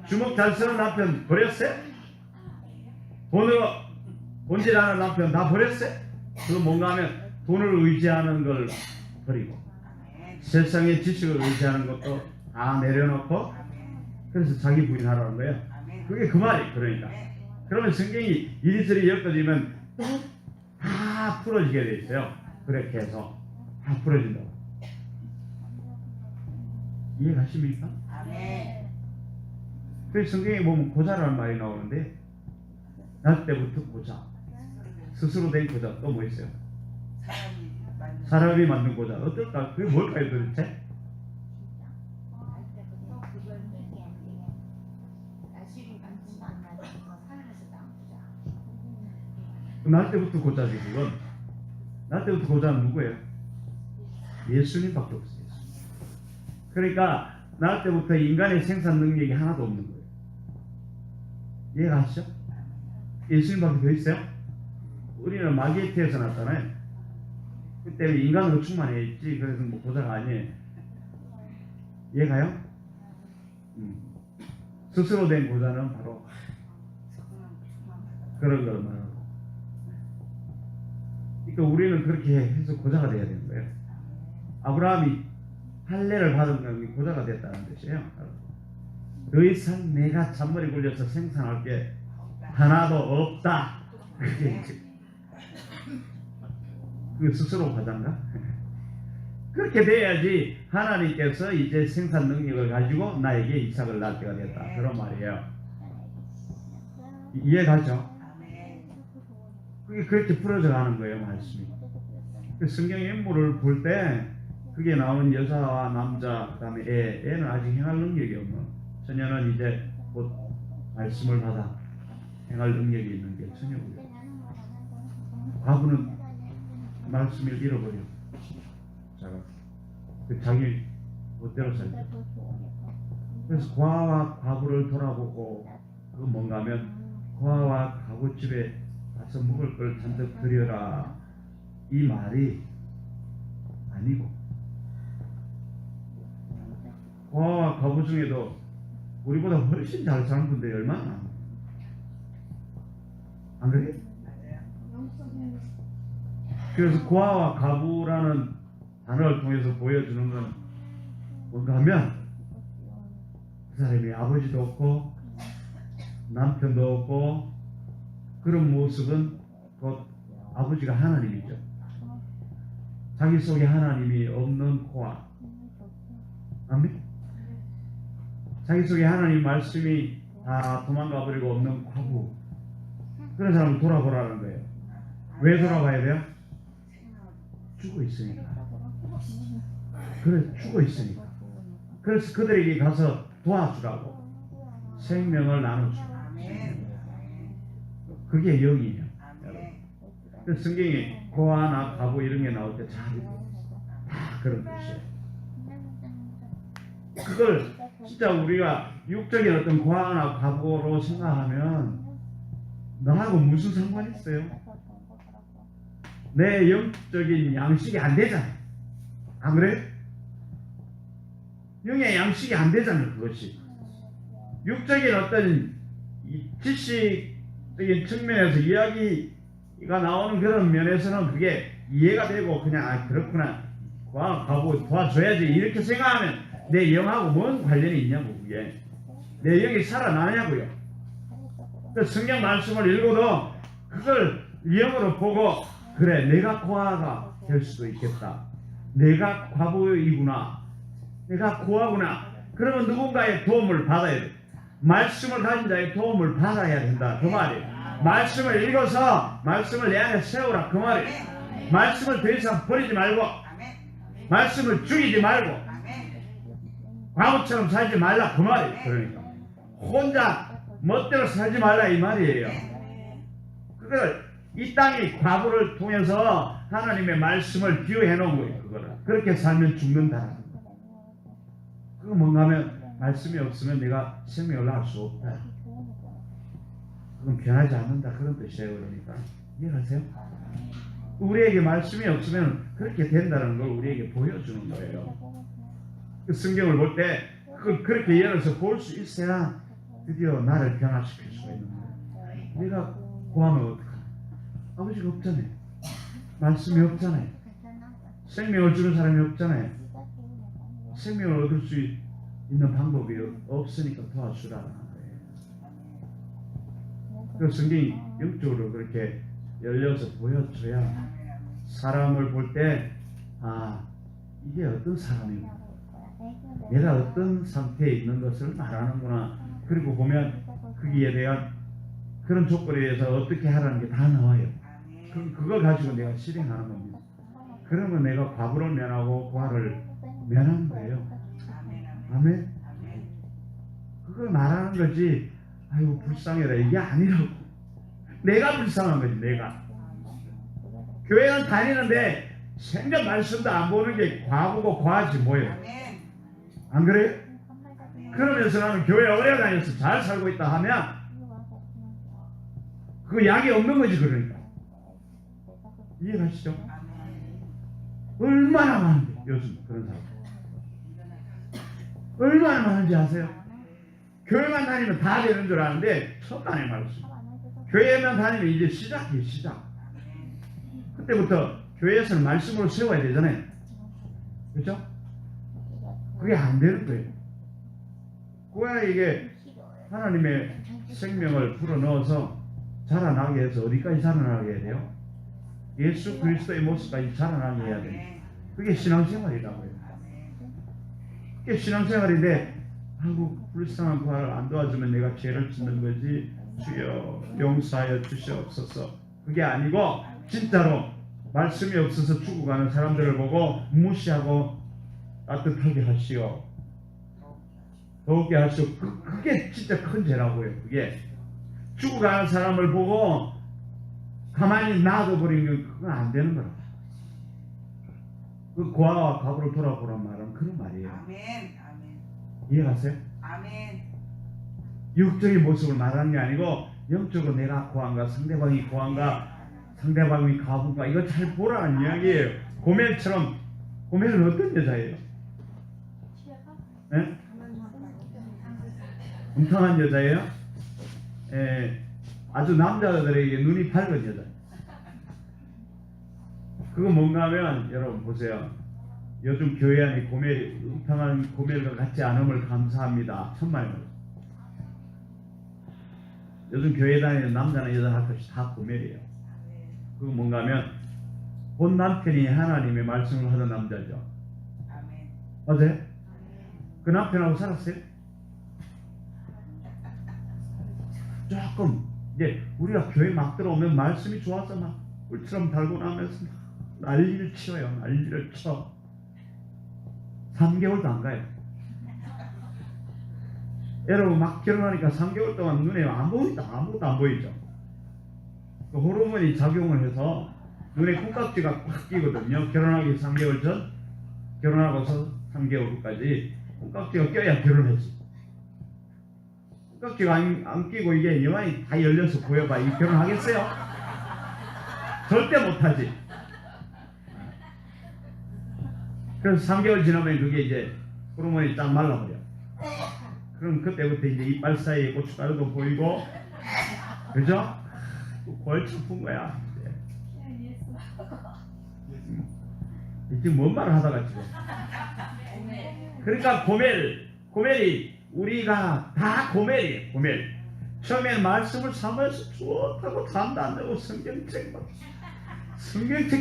주먹 잘 쓰는 남편 버렸어요? 돈으로 본질하는 남편 다 버렸어요? 그거 뭔가 하면 돈을 의지하는 걸 버리고 세상의 지식을 의지하는 것도 다 내려놓고 그래서 자기 부인하라는 거예요. 그게 그 말이에요. 그러니까 그러면 성경이 이리저리 엮어지면 또 다 풀어지게 돼 있어요. 그렇게 해서 다 풀어진다고. 이해가십니까? 그래서 성경에 보면 고자라는 말이 나오는데 날 때부터 고자, 스스로 된 고자. 또 뭐 있어요? 사람이 만든 고자. 어떨까? 그게 뭘까요 도대체? 날 때부터 고자지. 그건 날 때부터 고자는 누구예요? 예수님밖에 없어요. 그러니까 날 때부터 인간의 생산 능력이 하나도 없는 거예요. 이해가시죠? 예수님밖에 더 있어요? 우리는 마귀에 태어났잖아요. 그때 인간으로 충만했지. 그래서 뭐 고자가 아니에요. 이해가요? 스스로 된 고자는 바로 그런 걸 말하고. 그러니까 우리는 그렇게 해서 고자가 돼야 되는 거예요. 아브라함이 할례를 받은 건 고자가 됐다는 뜻이에요. 더 이상 내가 잔머리 굴려서 생산할 게 하나도 없다. 그게 그 스스로 과장가? 그렇게 돼야지 하나님께서 이제 생산 능력을 가지고 나에게 이삭을 낳을 때가 됐다. 그런 말이에요. 이해가죠? 그게 그렇게 풀어져 가는 거예요, 말씀이. 성경 인물을 볼 때 그게 나온 여자와 남자, 그 다음에 애는 아직 행할 능력이 없는, 처녀는 이제 곧 말씀을 받아 행할 능력이 있는 게 처녀고요. 과부는 말씀을 잃어버려. 자기 멋대로 살죠. 그래서 과와 과부를 돌아보고 그 뭔가 하면 과와 과부 집에 가서 먹을 걸 잔뜩 드려라, 이 말이 아니고, 과와 과부 중에도 우리보다 훨씬 잘 사는 분들이 얼마나 많아. 안 그래? 그래서 과와 과부라는 단어를 통해서 보여주는 건 뭔가 하면 그 사람이 아버지도 없고 남편도 없고 그런 모습은 곧 아버지가 하나님이죠. 자기 속에 하나님이 없는 고아. 아멘. 자기 속에 하나님 말씀이 다 도망가 버리고 없는 과부. 그런 사람을 돌아보라는 거예요. 왜 돌아봐야 돼요? 죽어 있으니까. 그래, 죽어 있으니까. 그래서 그들에게 가서 도와주라고, 생명을 나눠주라고. 그게 영이에요. 그래서 성경에 고아나 과부 이런 게 나올 때 다 그런 뜻이에요. 그걸 진짜 우리가 육적인 어떤 고아나 과부로 생각하면 너하고 무슨 상관이 있어요? 내 영적인 양식이 안 되잖아요. 안 그래? 영의 양식이 안 되잖아요. 그것이 육적인 어떤 지식적인 측면에서 이야기가 나오는 그런 면에서는 그게 이해가 되고 그냥 그렇구나, 과부 도와줘야지 이렇게 생각하면 내 영하고 뭔 관련이 있냐고. 그게 내 영이 살아나냐고요. 성경 말씀을 읽어도 그걸 영으로 보고, 그래, 내가 고아가 될 수도 있겠다, 내가 과부이구나, 내가 고아구나. 그러면 누군가의 도움을 받아야 돼. 말씀을 가진 자의 도움을 받아야 된다, 그 말이에요. 말씀을 읽어서 말씀을 내 안에 세우라, 그 말이에요. 말씀을 더 이상 버리지 말고, 말씀을 죽이지 말고, 과부처럼 살지 말라, 그 말이에요. 그러니까 혼자 멋대로 살지 말라, 이 말이에요. 그걸 이 땅이 과부를 통해서 하나님의 말씀을 비유해 놓은 거예요. 그거를 그렇게 살면 죽는다. 그거 뭔가 하면 말씀이 없으면 내가 생명을 낳을 수 없다. 그건 변하지 않는다, 그런 뜻이에요. 그러니까 이해하세요? 우리에게 말씀이 없으면 그렇게 된다는 걸 우리에게 보여주는 거예요. 그 성경을 볼 때 그걸 그렇게 열어서 볼 수 있어야 드디어 나를 변화시킬 수가 있는 거예요. 내가 고하면 어떡하나? 아버지가 없잖아요. 말씀이 없잖아요. 생명을 주는 사람이 없잖아요. 생명을 얻을 수 있는 방법이 없으니까 도와주라는 거예요. 그래서 성경이 영적으로 그렇게 열려서 보여줘야 사람을 볼 때, 아, 이게 어떤 사람이구나, 내가 어떤 상태에 있는 것을 말하는구나. 그리고 보면 거기에 대한 그런 조건에 의해서 어떻게 하라는 게 다 나와요. 그걸 가지고 내가 실행하는 겁니다. 그러면 내가 과부를 면하고 고아를 면하는 거예요. 아멘. 그걸 말하는 거지, 아이고 불쌍해라, 이게 아니라고. 내가 불쌍한 거지. 내가 교회는 다니는데 생전 말씀도 안 보는 게 과부고 고아지 뭐예요. 안 그래요? 그러면서 나는 교회 오래 다녀서 잘 살고 있다 하면 그 약이 없는 거지. 그러니까 이해하시죠? 얼마나 많은데 요즘 그런 사람 얼마나 많은지 아세요? 교회만 다니면 다 되는 줄 아는데 천만의 말씀. 교회만 다니면 이제 시작이에요. 시작. 그때부터 교회에서는 말씀으로 세워야 되잖아요. 그렇죠? 그게 안 되는 거예요. 그거야 이게 하나님의 생명을 불어넣어서 자라나게 해서 어디까지 자라나게 해야 돼요? 예수 그리스도의 모습까지 자라나게 해야 돼요. 그게 신앙생활이라고요. 그게 신앙생활인데 아이고 불쌍한 부활을 안 도와주면 내가 죄를 짓는 거지 주여 용서하여 주시옵소서. 그게 아니고 진짜로 말씀이 없어서 죽어가는 사람들을 보고 무시하고 따뜻하게 하시오, 더욱게 하시오. 그게 진짜 큰 죄라고요. 그게 죽어가는 사람을 보고 가만히 놔둬버리면 그건 안 되는 거라. 그 고아와 과부를 돌아보란 말은 그런 말이에요. 아멘. 아멘. 이해가세요? 아멘. 육적인 모습을 말하는 게 아니고 영적으로 내가 고아인가 상대방이 고아인가 상대방이 과부인가 이거 잘 보라는 이야기예요. 고멜처럼, 고멜은 어떤 여자예요? 예? 웅탕한 여자예요? 예, 아주 남자들에게 눈이 밝은 여자. 그거 뭔가 하면 여러분 보세요. 요즘 교회 안에 고멜, 웅탕한 고멜과 같지 않음을 감사합니다. 천만에 요즘 교회 다니는 남자나 여자나 할 것이 다 고멜이에요. 그거 뭔가 하면 본 남편이 하나님의 말씀을 하던 남자죠. 아멘. 맞아요? 그 남편하고 살았어요? 조금 이제 우리가 교회 막 들어오면 말씀이 좋아서 막 꿀처럼 달고 나면서 난리를 치어요. 난리를 쳐. 3개월도 안 가요. 여러분 막 결혼하니까 3개월 동안 눈에 아무것도 안 보이죠. 그 호르몬이 작용을 해서 눈에 콩깍지가 꽉 끼거든요. 결혼하기 3개월 전, 결혼하고서 3개월 후까지 콩깍지가 껴야 결혼하지. 콩깍지가 안 끼고 이게 영안이 다 열려서 보여봐. 이 결혼하겠어요? 절대 못하지. 그래서 3개월 지나면 그게 이제 호르몬이 딱 말라버려. 그럼 그때부터 이제 이빨 사이에 고춧가루도 보이고, 그죠? 골치 아픈 거야. 지금 뭔 말을 하다가 지금. 그러니까 고멜이 우리가 다 고멜이에요. 고멜. 처음에 말씀을 삼아서 좋다고 담도 안 되고 성경책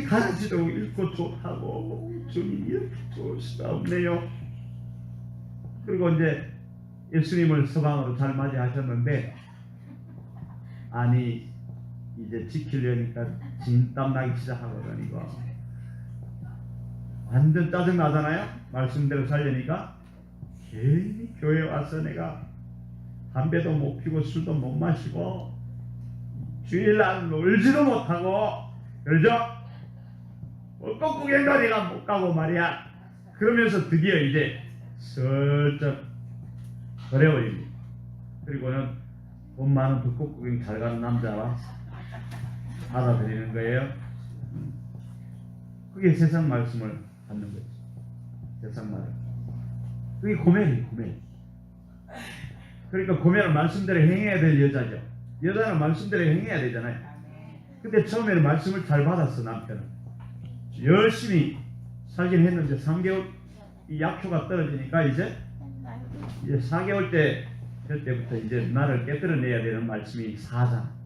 가지도 읽고 좋다고 주님 이렇게 좋으시다 없네요. 그리고 이제 예수님을 서방으로 잘 맞이하셨는데 아니 이제 지키려니까 진땀 나기 시작하거든. 이거 완전 짜증 나잖아요. 말씀대로 살려니까 괜히 교회 와서 내가 담배도 못 피고 술도 못 마시고 주일날 놀지도 못하고 그러죠? 꽃 구경도 내가 못 가고 말이야. 그러면서 드디어 이제 슬쩍 어려워집니다. 그리고는 돈 많은 벚꽃 구경 잘 가는 남자와 받아들이는 거예요. 그게 세상 말씀을 받는 거죠. 세상 말을. 그게 고멜이에요. 고멜. 그러니까 고멜은 말씀대로 행해야 될 여자죠. 여자는 말씀대로 행해야 되잖아요. 근데 처음에는 말씀을 잘 받았어. 남편은 열심히 살긴 했는데 3개월 이 약효가 떨어지니까 이제 4개월 때부터 이제 나를 깨뜨려내야 되는 말씀이 4장.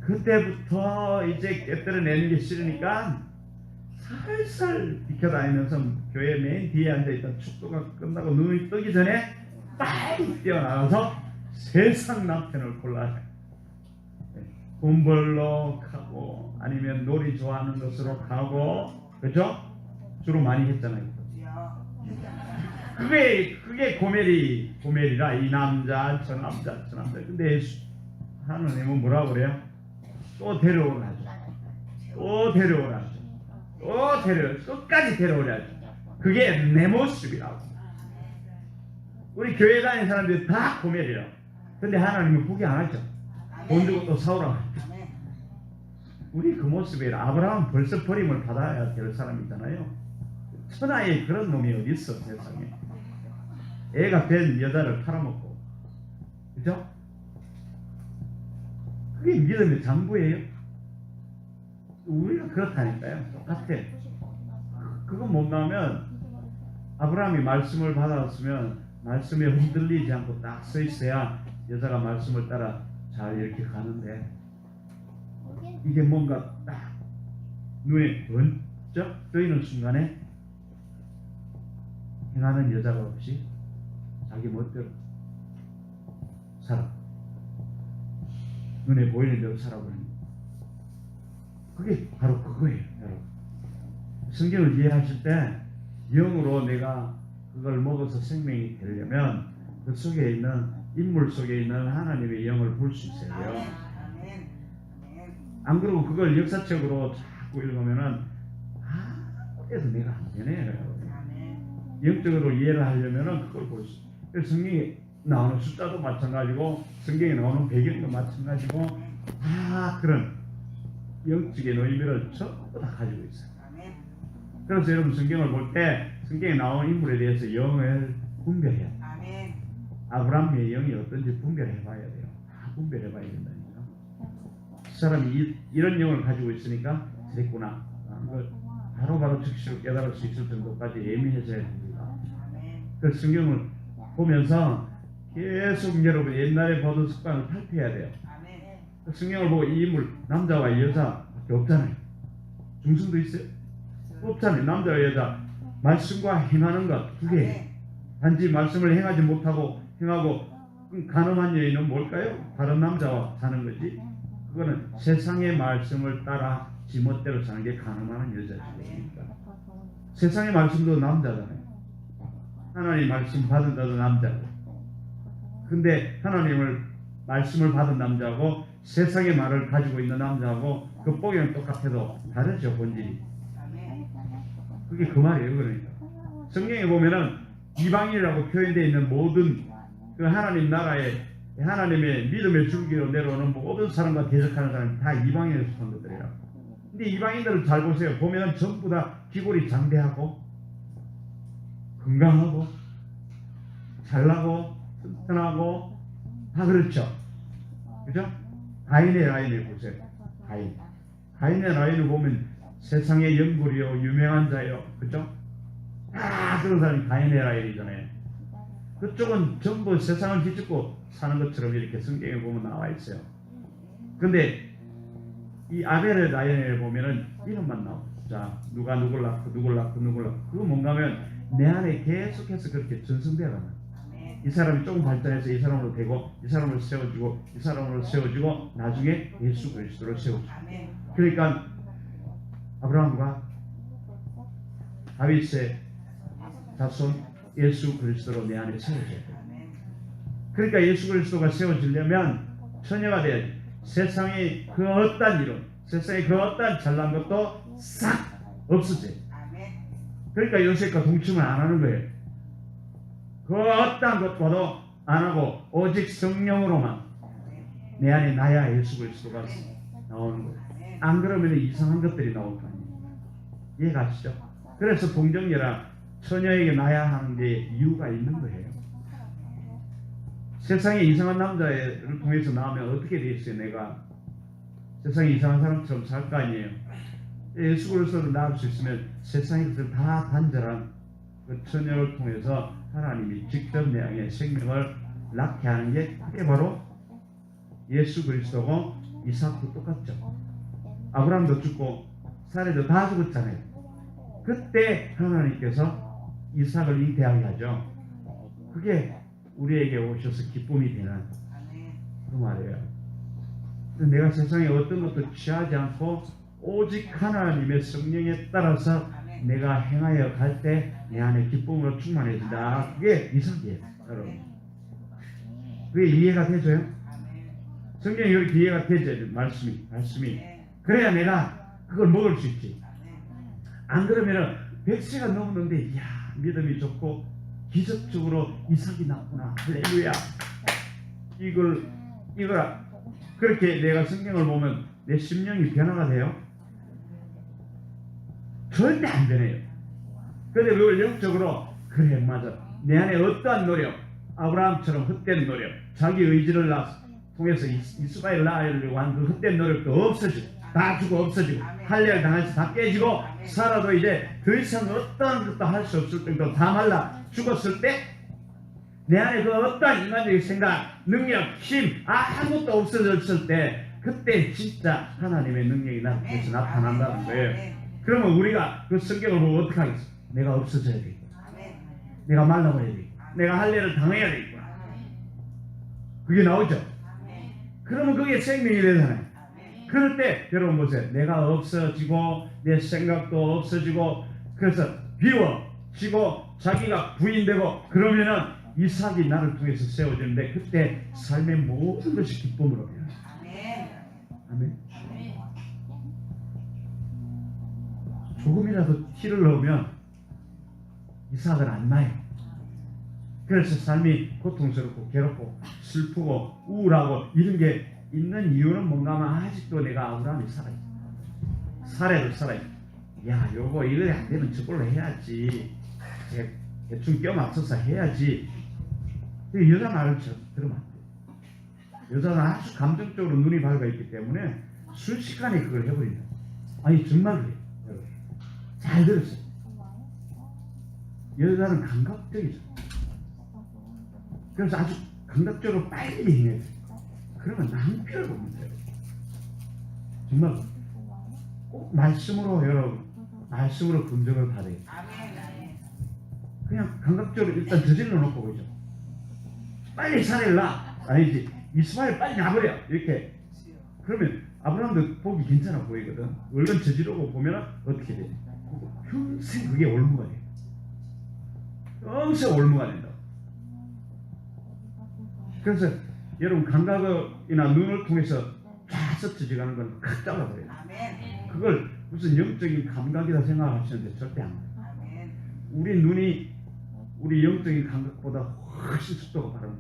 그때부터 이제 깨뜨려내는 게 싫으니까 살살 비켜다니면서 교회 맨 뒤에 앉아있던 축도가 끝나고 눈이 뜨기 전에 빨리 뛰어나가서 세상 남편을 골라요. 돈 벌러 가고 아니면 놀이 좋아하는 곳으로 가고, 그죠? 주로 많이 했잖아요. 그게 고멜이라 이 남자 저 남자. 근데 하나님은 뭐라고 그래요? 또 데려오라죠. 끝까지 데려오라죠. 그게 내 모습이라고. 우리 교회 다니는 사람들이 다 고멜이라고. 근데 하나님은 포기 안 하죠. 돈 주고 또 사오라고. 우리 그 모습에 아브라함은 벌써 버림을 받아야 될 사람이잖아요. 천하에 그런 놈이 어디 있어 세상에. 애가 된 여자를 팔아먹고, 그죠? 그게 믿음의 장부예요. 우리가 그렇다니까요. 똑같아. 그거 못 나오면 아브라함이 말씀을 받았으면 말씀에 흔들리지 않고 딱 서 있어야 여자가 말씀을 따라 잘 이렇게 가는데 이게 뭔가 딱 눈에 번쩍 뜨이는 순간에 행하는 여자가 없이 자기 멋대로 살아. 눈에 보이는 대로 살아버리는 거예요. 그게 바로 그거예요, 여러분. 성경을 이해하실 때 영으로 내가 그걸 먹어서 생명이 되려면 그 속에 있는 인물 속에 있는 하나님의 영을 볼 수 있어야 돼요. 아멘. 아멘. 안 그러고 그걸 역사적으로 자꾸 읽으면은 아무데도 내가 안 되네. 아멘. 영적으로 이해를 하려면은 그걸 볼 수. 그래서 성경에 나오는 숫자도 마찬가지고 성경에 나오는 배경도 마찬가지고 다 그런 영적인 의미를 전부 다 가지고 있어요. 아멘. 그래서 여러분 성경을 볼 때 성경에 나오는 인물에 대해서 영을 분별해야 돼요. 아멘. 아브라함의 영이 어떤지 분별해 봐야 돼요. 다 분별해 봐야 된다니까. 그 사람이 이런 영을 가지고 있으니까 그랬구나. 그걸 바로바로 즉시로 깨달을 수 있을 정도까지 예민해져야 됩니다. 아멘. 그 성경을 보면서 계속 여러분 옛날에 보던 습관을 탈피해야 돼요. 아멘. 그 성경을 보고 이 인물 남자와 여자밖에 없잖아요. 중성도 있어요? 없잖아요. 남자와 여자 말씀과 행하는 것 두 개. 아멘. 단지 말씀을 행하지 못하고 행하고 가늠한 여인은 뭘까요? 다른 남자와 사는 거지. 그거는 세상의 말씀을 따라 지멋대로 사는 게 가늠하는 여자입니다. 세상의 말씀도 남자잖아요. 하나님 말씀 받은 자도 남자고. 근데 하나님을 말씀을 받은 남자하고 세상의 말을 가지고 있는 남자하고 그 보기는 똑같아도 다르죠, 본질이. 아멘. 그게 그 말이에요. 그러니까 성경에 보면은 이방인이라고 표현되어 있는 모든 그 하나님 나라에 하나님의 믿음의 줄기로 내려오는 모든 사람과 대적하는 사람이 다 이방인에 속한 것들이라. 근데 이방인들을 잘 보세요. 보면 전부 다 기골이 장대하고 건강하고 잘나고 튼튼하고 다 그렇죠. 그죠? 가인의 라인을 보세요. 가인의 라인을 보면 세상의 영골이요 유명한 자요. 그죠? 다 그런 사람이 가인의 라인이잖아요. 그쪽은 전부 세상을 뒤집고 사는 것처럼 이렇게 성경에 보면 나와 있어요. 근데 이 아벨의 라인을 보면은 이름만 나와요. 자, 누가 누굴 낳고 누굴 낳고 누굴 낳고. 그거 뭔가 하면 내 안에 계속해서 그렇게 전승되어가는. 이 사람이 조금 발전해서 이 사람으로 되고 이 사람으로 세워지고 이 사람으로 세워지고 나중에 예수 그리스도를 세워지고. 아멘. 그러니까 아브라함과 다윗의 자손 예수 그리스도로 내 안에 세워져야 돼요. 아멘. 그러니까 예수 그리스도가 세워지려면 처녀가 돼야지. 세상의 그 어떤 이름, 세상의 그 어떤 잘난 것도 싹 없어져요. 아멘. 그러니까 요셉과 동침을 안 하는 거예요. 그 어떤 것과도 안 하고 오직 성령으로만 내 안에 나야 예수 그리스도가 나오는 거예요. 안 그러면 이상한 것들이 나올 거 아니에요. 이해가시죠? 그래서 동정녀랑 처녀에게 나야 하는 게 이유가 있는 거예요. 세상에 이상한 남자를 통해서 나오면 어떻게 되겠어요? 내가 세상에 이상한 사람처럼 살 거 아니에요. 예수 그리스도를 낳을 수 있으면 세상의 것을 다 단절한 그 처녀를 통해서 하나님이 직접 내 안에 생명을 낳게 하는 게 그게 바로 예수 그리스도고 이삭도 똑같죠. 아브라함도 죽고 사례도 다 죽었잖아요. 그때 하나님께서 이삭을 잉태하게 하죠. 그게 우리에게 오셔서 기쁨이 되는 아멘. 그 말이에요. 내가 세상에 어떤 것도 취하지 않고 오직 하나님의 성령에 따라서 아멘. 내가 행하여 갈 때 내 안에 기쁨으로 충만해진다. 그게 이삭이에요, 여러분. 그게 이해가 되죠요? 아멘. 성경이 이렇게 이해가 되죠, 말씀이. 아멘. 그래야 내가 그걸 먹을 수 있지. 아멘. 안 그러면은 100세가 넘었는데 이야 믿음이 좋고 기적적으로 이삭이 났구나. 할렐루야. 이걸 그렇게 내가 성경을 보면 내 심령이 변화가 돼요? 절대 안 되네요. 그런데 그걸 영적으로 그래 맞아. 내 안에 어떠한 노력, 아브라함처럼 헛된 노력, 자기 의지를 통해서 이스마엘 낳으려고 한 그 헛된 노력도 없어지고 다 주고 없어지고 할례를 당해서 다 깨지고 살아도 이제 더 이상 어떠한 것도 할 수 없을 정도로 다 말라 죽었을 때 내 안에 그 어떠한 인간적인 생각, 능력, 힘 아무것도 없어졌을 때 그때 진짜 하나님의 능력이 나에서 나타난다는 거예요. 그러면 우리가 그 성경을 보고 어떻게 하겠어? 내가 없어져야 되겠고 내가 말라버려야 되겠고 내가 할례를 당해야 되겠고 그게 나오죠? 그러면 그게 생명이 되잖아요. 그럴 때 여러분 보세요. 내가 없어지고 내 생각도 없어지고 그래서 비워지고 자기가 부인되고 그러면은 이삭이 나를 통해서 세워지는데 그때 삶의 모든 것이 기쁨으로 변해요. 아멘. 조금이라도 티를 넣으면 이삭은 안 나요. 그래서 삶이 고통스럽고 괴롭고 슬프고 우울하고 이런 게 있는 이유는 뭔가 하면 아직도 내가 아브라함이 살아있어. 사례를 살아있어. 야 요거 이거 안 되면 저걸로 해야지. 대충 껴 맞춰서 해야지. 여자 말을 들으면 안 돼. 여자는 아주 감정적으로 눈이 밝아있기 때문에 순식간에 그걸 해버린다. 아니 정말 그래요. 여러분. 잘 들었어요. 여자는 감각적이죠. 그래서 아주 감각적으로 빨리 행해요. 그러면 낭패를 봅니다. 정말 꼭 말씀으로 여러분 말씀으로 긍정을 받아요. 그냥 감각적으로 일단 저질러 놓고 그죠. 빨리 사례를 놔. 아니지 이스마엘 빨리 놔버려 이렇게. 그러면 아브라함도 보기 괜찮아 보이거든. 얼른 저지르고 보면 어떻게 돼? 평생 그게 올무가 돼. 평생 올무가 된다. 그래서 여러분 감각이나 눈을 통해서 쫙 스쳐지가는 건 칵 잘라버려요. 그걸 무슨 영적인 감각이다 생각하시는데 절대 안 돼요. 우리 눈이 우리 영적인 감각보다 훨씬 속도가 빠른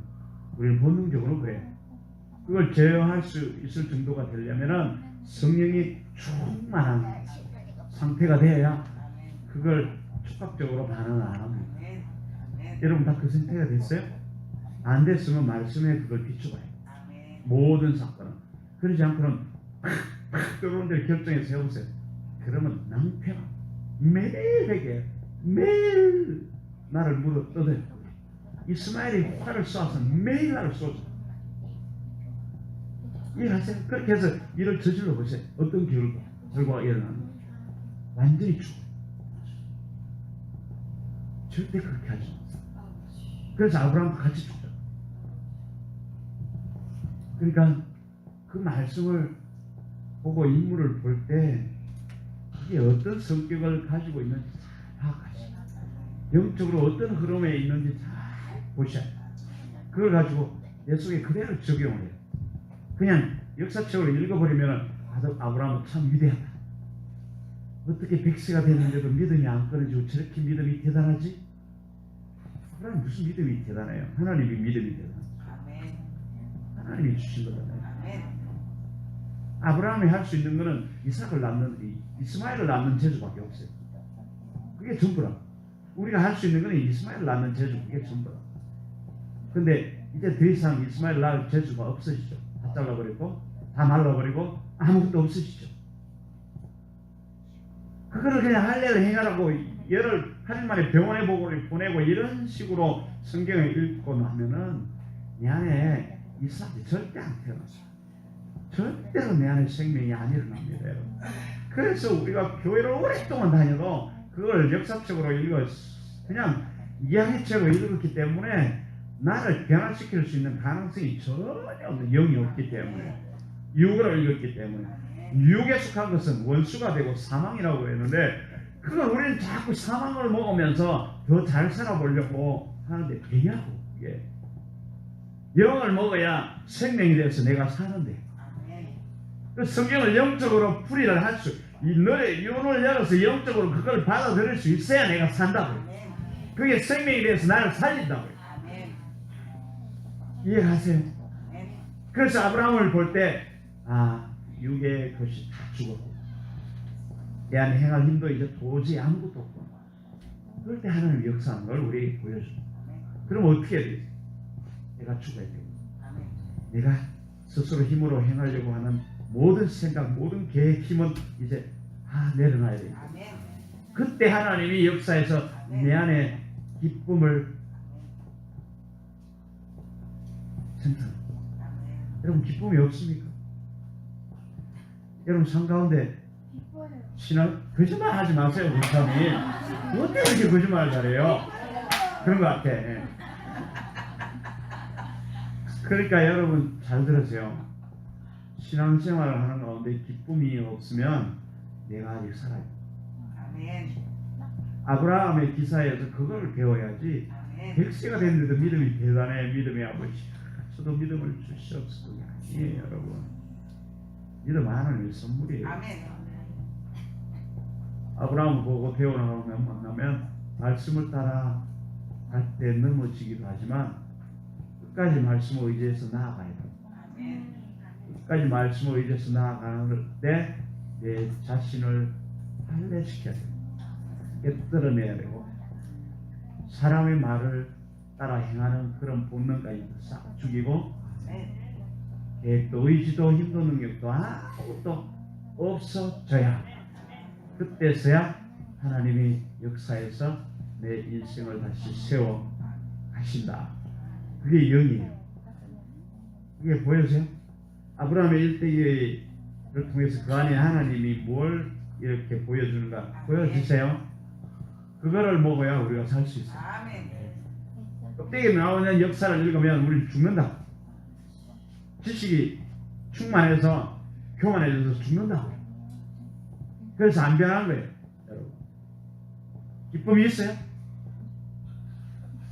우리는 본능적으로 그래요. 그걸 제어할 수 있을 정도가 되려면은 성령이 충만한 상태가 돼야 그걸 촉각적으로 반응을 안 합니다. 여러분 다 그 상태가 됐어요? 안 됐으면 말씀에 그걸 비춰봐요. 모든 사건은. 그러지 않고는 팍팍 들어오는 데를 결정해서 세우세요. 그러면 낭패가 매일에게 매일 나를 물어 뜯어요. 이스마엘이 활을 쏘아서 매일 나를 쏘죠. 이해하세요? 그렇게 해서 일을 저질러 보세요. 어떤 결과가 일어나는 완전히 죽어요. 절대 그렇게 하지 마세요. 그래서 아브라함도 같이 죽죠. 그러니까 그 말씀을 보고 인물을 볼 때 그게 어떤 성격을 가지고 있는지 잘 파악하시고 영적으로 어떤 흐름에 있는지 잘 보셔야 돼요. 그걸 가지고 내 속에 그대로 적용을 해요. 그냥 역사책으로 읽어버리면 아브라함은 참 위대하다. 어떻게 100세가 됐는데도 믿음이 안 끊어지고 저렇게 믿음이 대단하지? 아브라함이 무슨 믿음이 대단해요? 하나님이 믿음이 대단하죠. 하나님이 주신 거잖아요. 아브라함이 할 수 있는 거는 이삭을 낳는 이스마엘을 낳는 재주밖에 없어요. 그게 전부라. 우리가 할 수 있는 거는 이스마엘을 낳는 재주, 그게 전부라. 근데 이제 더 이상 이스마엘 낳을 재주가 없어지죠. 다 잘라버리고 다 말라버리고 아무것도 없어지죠. 그거를 그냥 할례를 행하라고 열흘 8일 만에 병원에 보내고 이런 식으로 성경을 읽고 나면은 내 안에 이삭이 절대 안 태어났어요. 절대로 내 안에 생명이 안 일어납니다, 여러분. 그래서 우리가 교회를 오랫동안 다녀도 그걸 역사책으로 읽어 그냥 이야기책으로 읽었기 때문에 나를 변화시킬 수 있는 가능성이 전혀 없는 영이 없기 때문에 육으로 읽었기 때문에 육에 속한 것은 원수가 되고 사망이라고 했는데 그걸 우리는 자꾸 사망을 먹으면서 더 잘 살아보려고 하는데 되냐고. 이게 영을 먹어야 생명이 돼서 내가 사는데 그 성경을 영적으로 풀이를 할 수 이 너의 눈을 열어서 영적으로 그걸 받아들일 수 있어야 내가 산다고요. 그게 생명이 돼서 나를 살린다고요. 이해하세요? 그래서 아브라함을 볼 때 육의 것이 다 죽었고 내 안에 행할 힘도 이제 도저히 아무것도 없고 그럴 때 하나님의 역사하는 걸 우리에게 보여줍니다. 그럼 어떻게 해야 되지? 내가 죽어야 되고 내가 스스로 힘으로 행하려고 하는 모든 생각, 모든 계획, 힘은 이제 다 내려놔야 돼요. 아멘. 그때 하나님이 역사에서 내 안에 기쁨을 생산. 아멘. 여러분 기쁨이 없습니까? 여러분 삶 가운데 기뻐요. 신앙 거짓말 하지 마세요. 우리 사람이 어떻게 이렇게 거짓말을 잘해요? 그런 것 같아. 예. 그러니까 여러분 잘 들으세요. 신앙생활을 하는 가운데 기쁨이 없으면 내가 아직 살아요. 아멘. 아브라함의 기사에서 그걸 배워야지. 아멘. 100세가 됐는데도 믿음이 대단해. 믿음의 아버지. 저도 믿음을 주시옵소서. 아니에요 여러분. 믿음 하나님의 선물이에요. 아멘. 아브라함을 보고 배워나가면 만나면 말씀을 따라 할 때 넘어지기도 하지만 끝까지 말씀을 의지해서 나아가야 돼요. 아멘. 끝까지 말씀을 의지해서 나아가는 때 내 자신을 할례시켜야 돼요. 깨뜨려내야 되고 사람의 말을 따라 행하는 그런 본능까지 싹 죽이고 아멘. 계획도 의지도 힘도 능력도 아무것도 없어져야 그때서야 하나님이 역사에서 내 인생을 다시 세워 가신다. 그게 영이에요. 그게 보여서요? 아브라함의 일대기를 통해서 그 안에 하나님이 뭘 이렇게 보여주는가 보여주세요. 그거를 먹어야 우리가 살 수 있어요. 아멘. 껍데기에 나오는 역사를 읽으면 우리 죽는다. 지식이 충만해서 교만해져서 죽는다고요. 그래서 안 변한 거예요. 여러분 기쁨이 있어요?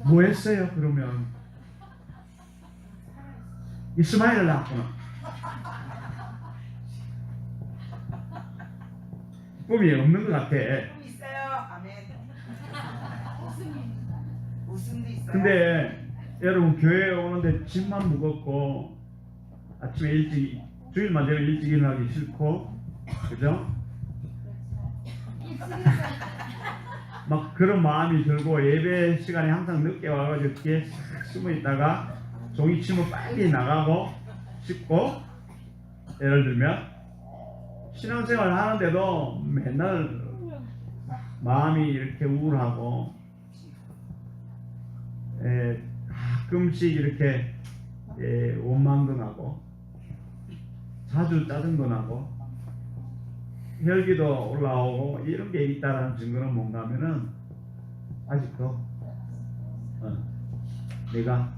뭐 했어요? 그러면 이스마엘을 낳았구나. 기쁨이 없는 것 같아. 또 있어요. 아멘. 웃음도 있어요. 근데 여러분 교회에 오는데 짐만 무겁고 아침에 일찍 주일만 되면 일찍 일어나기 싫고 그죠? 막 그런 마음이 들고 예배 시간에 항상 늦게 와가지고 이렇게 싹 숨어 있다가 종이 치면 빨리 나가고 싶고 예를 들면 신앙생활 하는데도 맨날 마음이 이렇게 우울하고 가끔씩 이렇게 원망도 나고 자주 짜증도 나고 혈기도 올라오고 이런 게 있다라는 증거는 뭔가 하면은 아직도 내가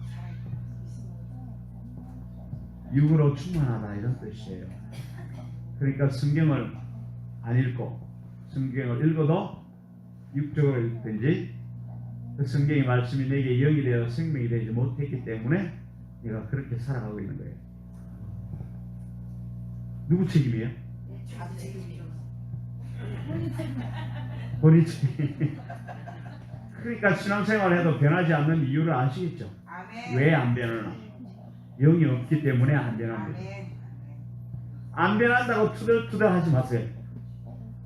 육으로 충만하다 이런 뜻이에요. 그러니까 성경을 안 읽고 성경을 읽어도 육적으로 읽든지 그 성경의 말씀이 내게 영이 되어 생명이 되지 못했기 때문에 내가 그렇게 살아가고 있는 거예요. 누구 책임이에요? 자기 책임이요. 본인 책임. 그러니까 신앙생활을 해도 변하지 않는 이유를 아시겠죠? 아멘. 왜 안 변하나? 영이 없기 때문에 안 변합니다. 아멘. 안 변한다고 투덜투덜 하지 마세요.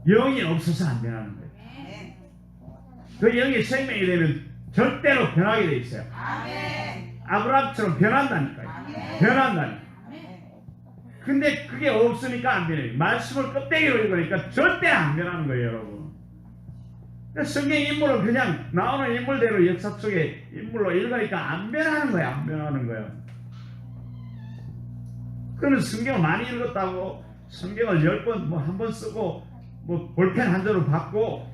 영이 없어서 안 변하는 거예요. 아멘. 그 영이 생명이 되면 절대로 변하게 돼 있어요. 아멘. 아브라함처럼 변한다니까요. 아멘. 변한다니까. 아멘. 근데 그게 없으니까 안 변해요. 말씀을 껍데기로 읽으니까 절대 안 변하는 거예요, 여러분. 성경 인물은 그냥 나오는 인물대로 역사 속에 인물로 읽으니까 안 변하는 거야, 안 변하는 거야. 그는 성경을 많이 읽었다고 성경을 10번 뭐 한 번 쓰고 뭐 볼펜 한 자루 받고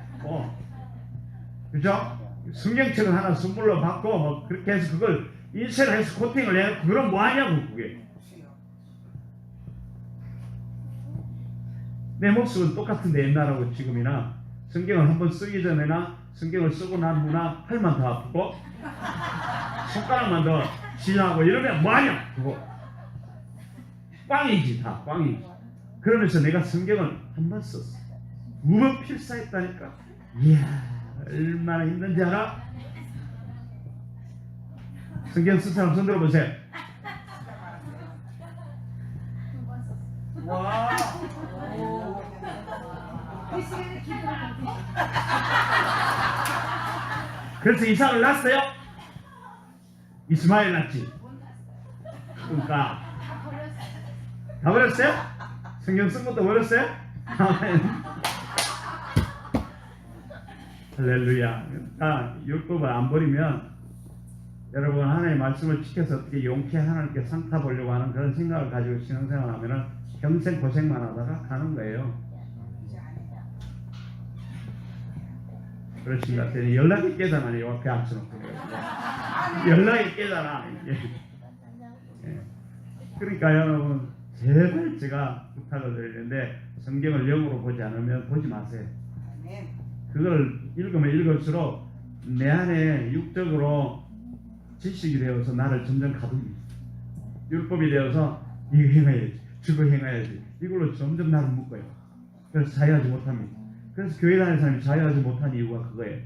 그죠? 성경책을 하나 선물로 받고 뭐 그렇게 해서 그걸 인쇄를 해서 코팅을 해서 그럼 뭐 하냐고 그게. 내 모습은 똑같은데 옛날하고 지금이나 성경을 한번 쓰기 전에나 성경을 쓰고 난 후나 팔만 더 아프고 손가락만 더 지나고 이러면 뭐하냐 그거 꽝이지 다 꽝이지. 그러면서 내가 성경을 한 번 썼어. 무법 필사했다니까. 이야 얼마나 힘든지 알아? 성경 쓴 사람 손 들어보세요. 와. 그래서 이삭을 낳았어요? 이스마엘 낳지. 그러니까 다 버렸어요? 성경 쓴 것도 버렸어요? 아멘. 할렐루야. 그러니까 율법을 안 버리면 여러분 하나님의 말씀을 지켜서 어떻게 용케 하나님께 상 타보려고 하는 그런 생각을 가지고 신앙생활을 하면은 평생 고생만 하다가 가는 거예요. 그렇신 것 같아요. 연락이 깨잖아. 요 앞에 앉혀놓고 연락이 깨잖아. 예. 그러니까 여러분 제발 제가 부탁을 드리는데 성경을 영어로 보지 않으면 보지 마세요. 그걸 읽으면 읽을수록 내 안에 육적으로 지식이 되어서 나를 점점 가둡니다. 율법이 되어서 이거 행해야지, 저거 행해야지. 이걸로 점점 나를 묶어요. 그래서 자유하지 못합니다. 그래서 교회 다니는 사람이 자유하지 못한 이유가 그거예요.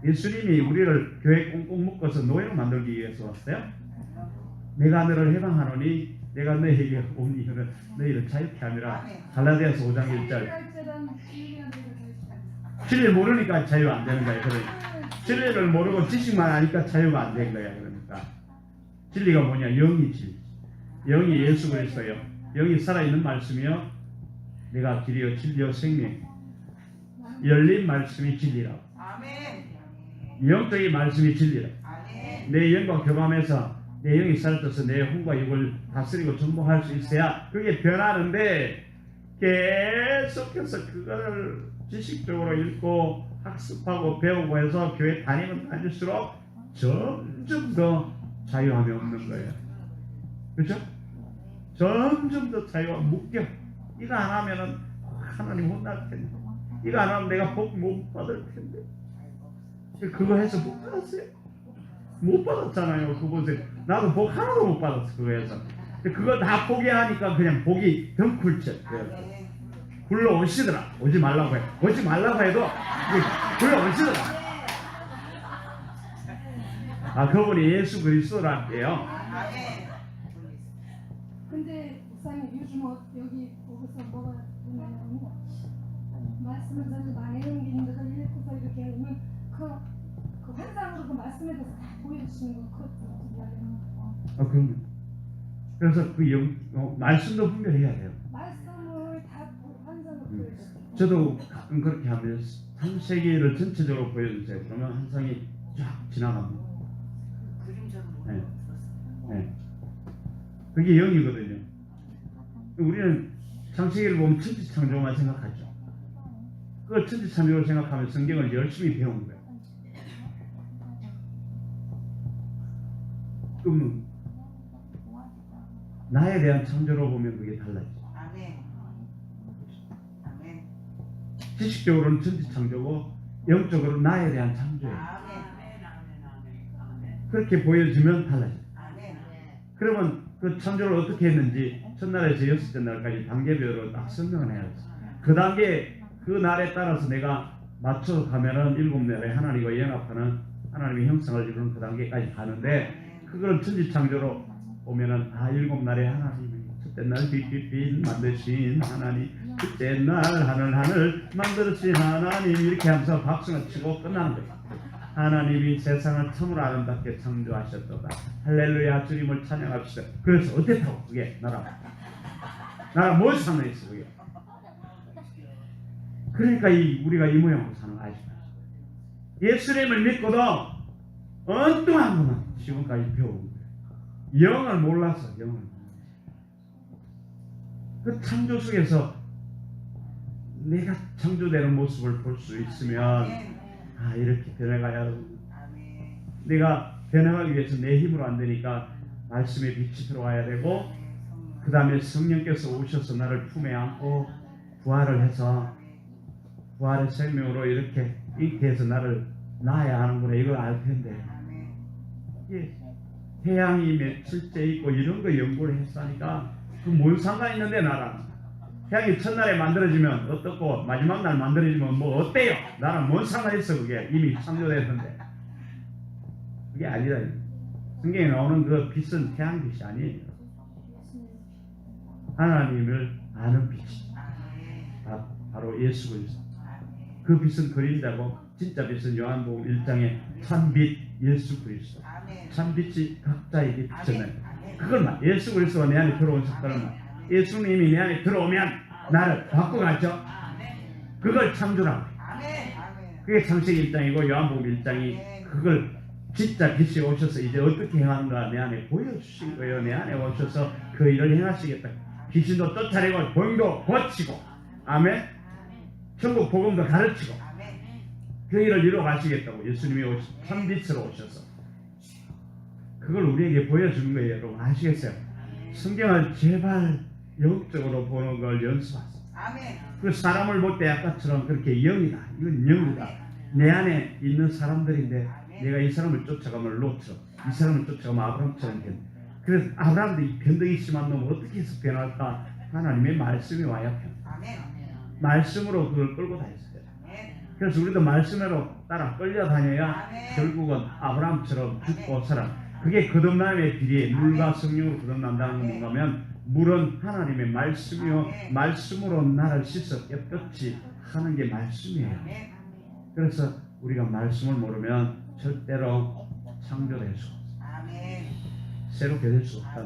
예수님이 우리를 교회 꽁꽁 묶어서 노예로 만들기 위해서 왔어요. 내가 너를 해방하노니 내가 너에게 온 이유는 너희를 자유케 하느라. 갈라디아서 5장 1절. 진리를 모르니까 자유 안 되는 거예요. 진리를 모르고 지식만 하니까 자유가 안 된 거야. 그러니까 진리가 뭐냐? 영이 진리. 영이 예수 그리스도요. 영이 살아있는 말씀이요. 내가 길이요 진리요 생명. 열린 말씀이 진리라고. 영적인 말씀이 진리라고. 내 영과 교감해서 내 영이 살쪄서 내 혼과 육을 다스리고 정복할 수 있어야 그게 변하는데 계속해서 그거를 지식적으로 읽고 학습하고 배우고 해서 교회 다니면 다닐수록 점점 더 자유함이 없는 거예요. 그렇죠? 점점 더 자유가 묶여. 이거 안 하면은 하나님 혼날 텐데. 이거 안 하면 내가 복 못 받을 텐데. 그거 해서 못 받았어요. 못 받았잖아요. 그곳에 나도 복 하나도 못 받았어. 그거 해서. 그거 다 포기하니까 그냥 복이 덩굴쳐. 굴러오시더라. 오지 말라고 해. 오지 말라고 해도 굴러오시더라. 아, 그분이 예수 그리스도랄게요. 근데 목사님 요즘 여기 거기서 뭐가 있냐면 말씀을 저기 많이 넘기는데 그걸 읽고서 이렇게 하면 그 환상으로 그 말씀에 대해서 다 보여주시는 거 그것도 이야기하는 거. 그럼요. 그래서 그 말씀도 분별해야 돼요. 말씀을 다 환상으로 보여주시는 거. 저도 가끔 그렇게 하면 창세기를 전체적으로 보여주세요. 그러면 환상이 쫙 지나갑니다. 네. 네. 그게 영이거든요. 우리는 창세기를 보면 천지창조만 생각하죠. 그걸 천지창조를 생각하면 성경을 열심히 배우는 거예요. 그러면 나에 대한 창조로 보면 그게 달라지죠. 지식적으로는 천지창조고 영적으로는 나에 대한 창조예요. 그렇게 보여주면 달라져요. 그러면 그 창조를 어떻게 했는지 첫날에서 6째 날까지 단계별로 딱 설명을 해야지. 그 단계 그 날에 따라서 내가 맞춰서 가면은 7날에 하나님과 연합하는 하나님의 형상을 이루는 그 단계까지 가는데 그걸 천지창조로 보면은 7날에 하나님이 첫째 날 빛 만드신 하나님, 둘째 날 하늘 만드신 하나님 이렇게 하면서 박수를 치고 끝나는 거예요. 하나님이 세상을 참으로 아름답게 창조하셨도다. 할렐루야 주님을 찬양합시다. 그래서 어땠다고 그게 나랑 뭘 상관있어 그게. 그러니까 우리가 이 모양으로 사는 거 아시죠? 예수님을 믿고도 엉뚱한 것만 지금까지 배우는 거예요. 영을 몰라서 영을. 그 창조 속에서 내가 창조되는 모습을 볼 수 있으면 이렇게 변해가야 내가 변해가기 위해서 내 힘으로 안 되니까 말씀의 빛이 들어와야 되고 그 다음에 성령께서 오셔서 나를 품에 안고 부활을 해서 부활의 생명으로 이렇게 잉태해서 나를 낳아야 하는구나 이걸 알 텐데 이게 태양이 며칠째 있고 이런 거 연구를 했으니까 그 뭔 상관 있는데 나랑 태양이 첫날에 만들어지면 어떻고 마지막 날 만들어지면 뭐 어때요? 나랑 뭔 상관 있어 그게 이미 창조됐는데 그게 아니라 성경에 나오는 그 빛은 태양빛이 아니에요. 하나님을 아는 빛이 바로 예수 그리스도. 그 빛은 그림자고 진짜 빛은 요한복음 1장의 참빛 예수 그리스도. 참빛이 각자에게 비쳤나요? 그걸 말 예수 그리스도가 내 안에 들어온 색깔을 말 예수님이 내 안에 들어오면 나를 바꿔가죠. 그걸 창조라고. 그게 창세기 1장이고 요한복음 1장이 그걸 진짜 빛이 오셔서 이제 어떻게 행하는가 내 안에 보여주신 거예요. 내 안에 오셔서 그 일을 행하시겠다. 귀신도 쫓아내고 병도 고치고 아멘. 천국 복음도 가르치고 그 일을 이루어 가시겠다고 예수님이 참빛으로 오셔서 그걸 우리에게 보여주는 거예요. 여러분 아시겠어요? 성경을 제발 영적으로 보는 걸 연습하세요. 그 사람을 볼 때 아까처럼 그렇게 영이다. 이건 영이다. 내 안에 있는 사람들인데 내가 이 사람을 쫓아가면 롯처럼 이 사람을 쫓아가면 아브람처럼 변. 그래서 아브람도 이 변덕이 심한 놈을 어떻게 해서 변할까? 하나님의 말씀이 와야 변. 말씀으로 그걸 끌고 다녔어요. 그래서 우리도 말씀으로 따라 끌려다녀야 결국은 아브람처럼 죽고 살아. 그게 거듭남의 길이 물과 성령으로 거듭난다는 건 뭔가면 물은 하나님의 말씀이요 말씀으로 나를 씻어 깨끗이 하는 게 말씀이에요. 그래서 우리가 말씀을 모르면 절대로 창조될 수 없어요. 새롭게 될 수 없다.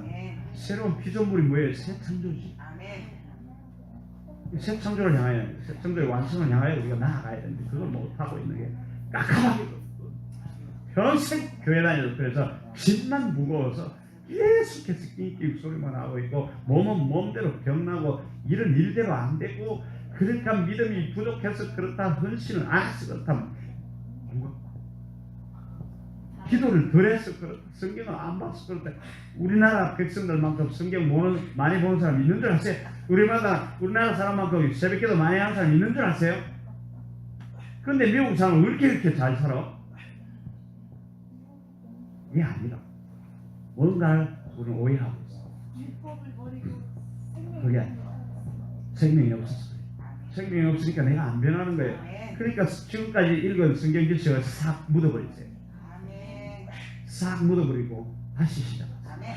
새로운 피조물이 뭐예요? 새 창조지. 새 창조를 향하여 새 창조의 완성을 향하여 우리가 나아가야 되는데 그걸 못하고 있는 게 깝깝하게 평생 교회 다녀서 그래서 집만 무거워서 계속해서 낑낑 소리만 하고 있고 몸은 몸대로 병나고 일은 일대로 안 되고 그러니까 믿음이 부족해서 그렇다 헌신을 안 해서 그렇다 기도를 덜 해서 그렇다 성경을 안 봐서 그렇다 우리나라 백성들만큼 성경 많이 보는 사람 있는 줄 아세요? 우리나라 사람만큼 새벽기도 많이 하는 사람 있는 줄 아세요? 그런데 미국 사람은 왜 이렇게 잘 살아? 이게 아니라 뭔가를 우리는 오해하고 있어. 그게 아니라 생명이 없었어. 생명이 없으니까 내가 안 변하는 거예요. 그러니까 지금까지 읽은 성경 지식을 싹 묻어버리세요. 싹 묻어버리고 다시 시작하세요.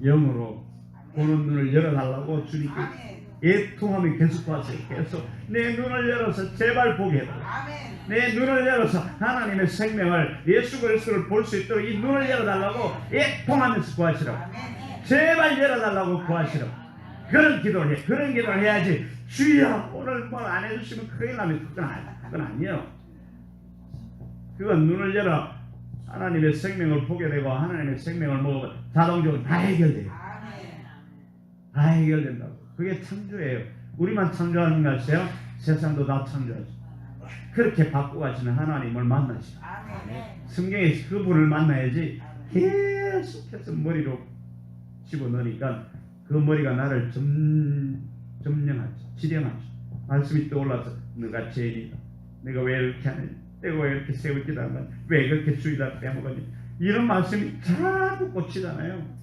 영으로 보는 눈을 열어달라고 주님께 애통하며 계속 구하세요. 계속 내 눈을 열어서 제발 보게 해달라. 내 눈을 열어서 하나님의 생명을 예수 그리스도를 볼 수 있도록 이 눈을 열어달라고 애통하면서 구하시라고. 제발 열어달라고 구하시라고. 그런 기도를 해. 그런 기도를 해야지. 주여 오늘 뭘 안 해주시면 큰일 나면 그건 아니에요. 그건 눈을 열어 하나님의 생명을 보게 되고 하나님의 생명을 먹으면 자동적으로 다 해결돼요. 다 해결된다고. 그게 창조예요. 우리만 창조하는 거 아세요? 세상도 다 창조하죠. 그렇게 바꾸어 가시는 하나님을 만나시죠. 성경에서 그분을 만나야지 계속해서 머리로 집어넣으니까 그 머리가 나를 점령하지, 지령하지. 말씀이 떠올라서 너가 죄인이다. 내가 왜 이렇게 하느냐. 내가 왜 이렇게 세우지도 않느냐. 왜 그렇게 주의다 빼먹었냐. 이런 말씀이 자꾸 꽂히잖아요.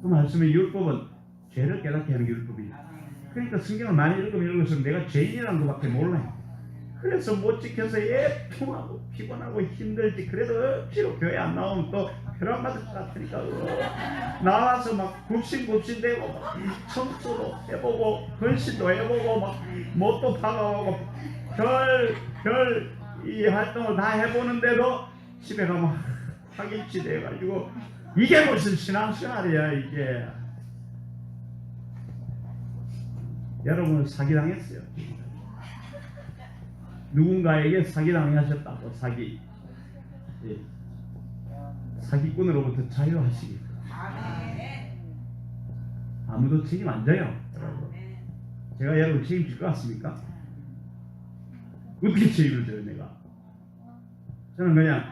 그 말씀의 율법은 죄를 깨닫게 하는 게 율법이에요. 그러니까 성경을 많이 읽으면 내가 죄인이라는 것밖에 몰라요. 그래서 못 지켜서 애통하고 피곤하고 힘들지. 그래도 억지로 교회 안 나오면 또 벼락 맞을 것 같으니까 나와서 막 굽신굽신대고 막 청소도 해보고 헌신도 해보고 막 못도 박아오고 별 이 활동을 다 해보는데도 집에 가면 파김치 돼가지고 이게 무슨 신앙생활이야 이게. 여러분은 사기당했어요. 누군가에게 사기당하셨다고. 사기. 예. 사기꾼으로부터 자유하시기. 아무도 책임 안 져요. 여러분. 제가 여러분 책임질 것 같습니까? 어떻게 책임을 져요 내가? 저는 그냥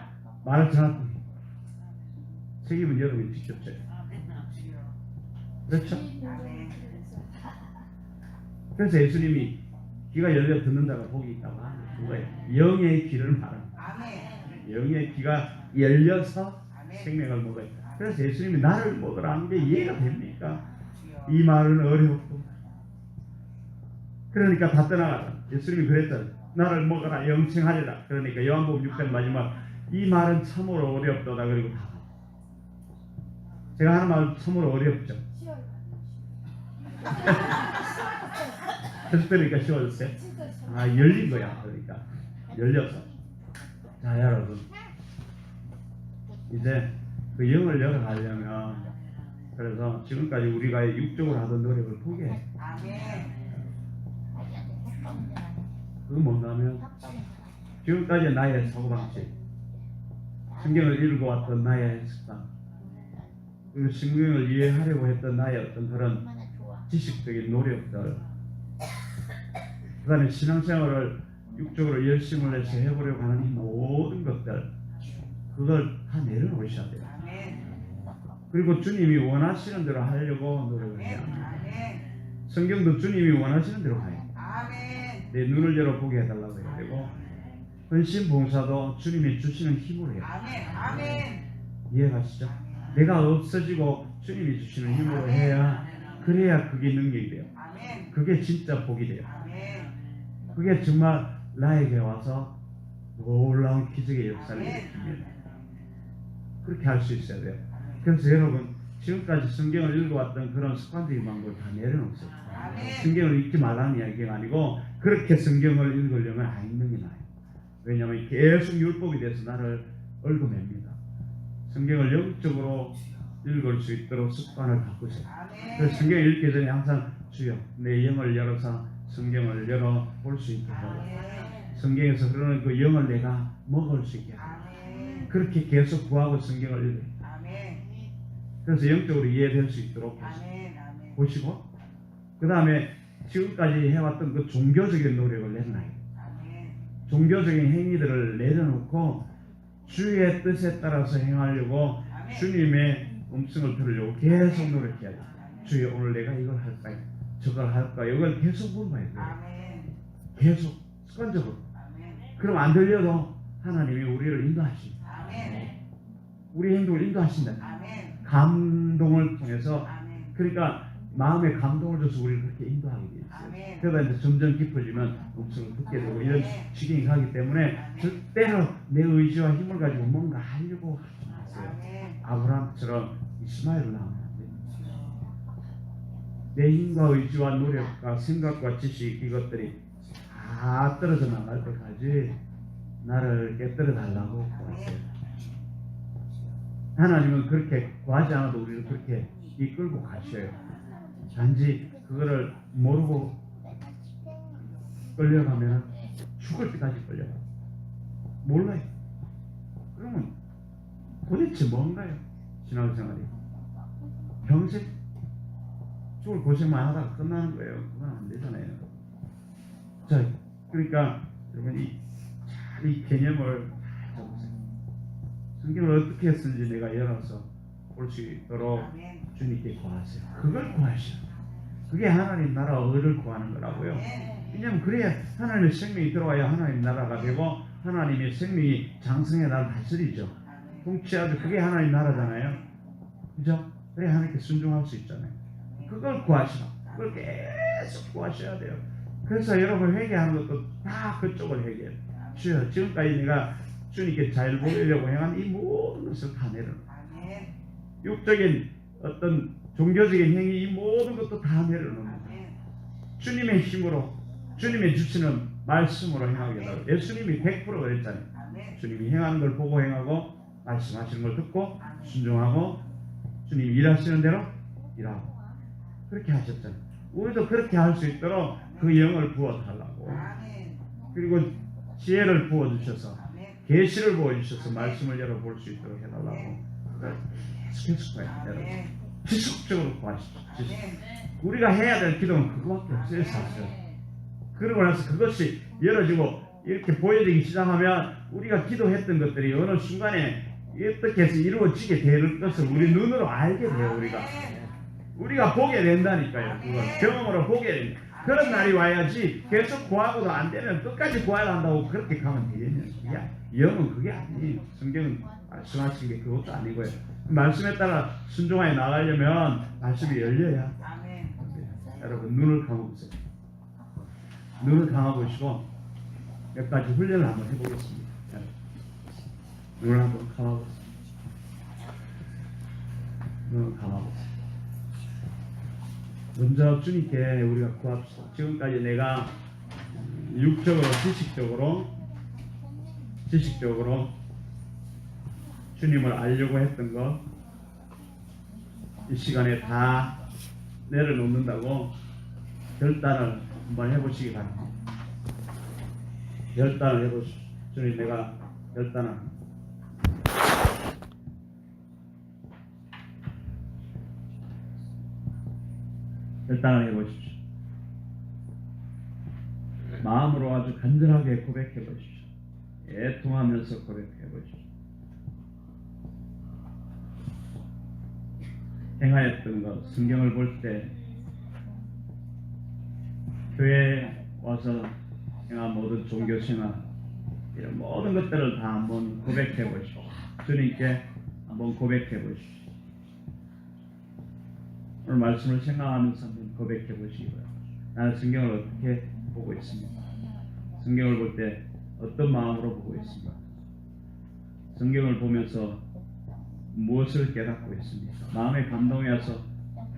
말을 전할 뿐이에요. 책임은 여러분이 직접 져요. 그렇죠? 그래서 예수님이 귀가 열려 듣는 자가 복이 있다고 하는 거예요. 영의 귀를 말합니다. 영의 귀가 열려서 생명을 먹어야 돼. 그래서 예수님이 나를 먹으라는 게 이해가 됩니까? 이 말은 어렵고. 그러니까 다 떠나가라. 예수님이 그랬잖아요. 나를 먹어라 영생하리라. 그러니까 요한복음 6장 마지막 이 말은 참으로 어렵도다. 그리고 다. 제가 하는 말 참으로 어렵죠. 계속 들으니까 쉬워졌어요? 아 열린 거야. 그러니까 열렸어. 자 여러분 이제 그 영을 열어가려면 그래서 지금까지 우리가 육적으로 하던 노력을 포기해. 그건 뭔가 하면 지금까지 나의 사고방식, 성경을 읽어왔던 나의 습관, 그리고 성경을 이해하려고 했던 나의 어떤 그런 지식적인 노력들, 그 다음에 신앙생활을 육적으로 열심을 내서 해보려고 하는 이 모든 것들, 그걸 다 내려놓으셔야 돼요. 아멘. 그리고 주님이 원하시는 대로 하려고 노력을 해야 합니다. 아멘. 성경도 주님이 원하시는 대로 가요. 아멘. 내 눈을 열어 보게 해달라고 해야 되고, 헌신 봉사도 주님이 주시는 힘으로 해야 돼요. 아멘. 아멘. 이해가시죠? 내가 없어지고 주님이 주시는 힘으로 해야, 그래야 그게 능력이 돼요. 아멘. 그게 진짜 복이 돼요. 아멘. 그게 정말 나에게 와서 놀라운 기적의 역사를 일으킵니다. 그렇게 할 수 있어야 돼요. 그래서 여러분, 지금까지 성경을 읽어왔던 그런 습관적인 방법을 다 내려놓으세요. 아멘. 성경을 읽지 말라는 이야기가 아니고, 그렇게 성경을 읽으려면 안 읽는 게 나아요. 왜냐하면 계속 율법이 돼서 나를 얽어맵니다. 성경을 영적으로 읽을 수 있도록 습관을 바꾸세요. 아멘. 그래서 성경을 읽기 전에 항상 주여 내 영을 열어서 성경을 열어 볼 수 있게 하고, 성경에서 흐르는 그 영을 내가 먹을 수 있게 하고, 아멘. 그렇게 계속 구하고 성경을 읽어요. 아멘. 그래서 영적으로 이해될 수 있도록 아멘. 아멘. 보시고, 그 다음에 지금까지 해왔던 그 종교적인 노력을 내려놔요. 아멘. 종교적인 행위들을 내려놓고 주의 뜻에 따라서 행하려고 주님의 음성을 들으려고 계속 노력해야 돼요. 주여 오늘 내가 이걸 할까요? 저걸 할까요? 이걸 계속 물어봐야 돼요. 아멘. 계속 습관적으로. 아멘. 그럼 안 들려도 하나님이 우리를 인도하십니다. 아멘. 우리 행동을 인도하신다. 아멘. 감동을 통해서, 아멘. 그러니까 마음에 감동을 줘서 우리를 그렇게 인도하게 되어 있어요. 아멘. 그러다 이제 점점 깊어지면 음성을 듣게 되고 이런 지경이 가기 때문에 절대로 내 의지와 힘을 가지고 뭔가 하려고 하지 마세요. 아멘. 아브라함처럼 이스마엘을 낳으면 안 됩니다. 내 힘과 의지와 노력과 생각과 지식, 이것들이 다 떨어져 나갈 때까지 나를 깨뜨려 달라고 구하세요. 하나님은 그렇게 구하지 않아도 우리를 그렇게 이끌고 가셔요. 단지 그거를 모르고 끌려가면 죽을 때까지 끌려가. 몰라요. 그러면 도대체 뭔가요? 신앙생활이 평생 죽을 고생만 하다가 끝나는 거예요. 그건 안 되잖아요. 자, 그러니까 여러분 이 개념을 잘 잡으세요. 성경을 어떻게 했는지 내가 열어서 볼 수 있도록 아멘. 주님께 구하세요. 그걸 구하셔. 그게 하나님 나라 의를 구하는 거라고요. 아멘. 왜냐하면 그래야 하나님의 생명이 들어와야 하나님 나라가 되고 하나님의 생명이 장성해 나를 다스리죠. 통치하죠. 그게 하나님 나라잖아요. 그죠? 그래야 하나님께 순종할 수 있잖아요. 그걸 구하시라. 그걸 계속 구하셔야 돼요. 그래서 여러분 회개하는 것도 다 그쪽을 회개해요. 주여 지금까지 내가 주님께 잘 보이려고 행한 이 모든 것을 다 내려놓아. 아멘. 육적인 어떤 종교적인 행위 이 모든 것도 다 내려놓는다. 아멘. 주님의 힘으로 주님의 주시는 말씀으로 행하게 달라. 예수님이 100% 그랬잖아요. 아멘. 주님이 행하는 걸 보고 행하고 말씀하시는 걸 듣고 순종하고 주님이 일하시는 대로 일하고 그렇게 하셨잖아요. 우리도 그렇게 할 수 있도록 그 영을 부어달라고. 아멘. 그리고 지혜를 부어주셔서 아멘. 계시를 부어주셔서 말씀을 열어볼 수 있도록 해달라고. 계속 구해야 돼요. 아멘. 지속적으로 구하십시오. 아멘. 우리가 해야 될 기도는 그거밖에 없어요. 사실. 그러고 나서 그것이 열어지고 이렇게 보여지기 시작하면 우리가 기도했던 것들이 어느 순간에 어떻게 해서 이루어지게 될 것을 우리 눈으로 알게 돼요. 우리가 보게 된다니까요. 그걸 경험으로 보게 됩니다. 그런 날이 와야지 계속 구하고도 안 되면 끝까지 구해야 한다고 그렇게 가면 되겠냐. 영은 그게 아니에요. 성경은 말씀하신 게 그것도 아니고요. 말씀에 따라 순종하여 나가려면 말씀이 열려야. 아멘. 여러분 눈을 감아보세요. 눈을 감아보시고 몇 가지 훈련을 한번 해보겠습니다. 눈을 한번 감아보세요. 눈을 감아보세요. 먼저 주님께 우리가 구합시다. 지금까지 내가 육적으로 지식적으로 주님을 알려고 했던 거 이 시간에 다 내려놓는다고 결단을 한번 해보시기 바랍니다. 결단을 해보십시오. 주님, 내가 결단합니다. 결단을 해보십시오. 마음으로 아주 간절하게 고백해 보십시오. 애통하면서 고백해 보십시오. 행하였던 것, 성경을 볼 때 교회에 와서 행한 모든 종교 생활, 이런 모든 것들을 다 한번 고백해 보십시오. 주님께 한번 고백해 보십시오. 오늘 말씀을 생각하면서 한번 고백해 보시기 바랍니다. 나는 성경을 어떻게 보고 있습니까? 성경을 볼 때 어떤 마음으로 보고 있습니까? 성경을 보면서 무엇을 깨닫고 있습니까? 마음의 감동이 와서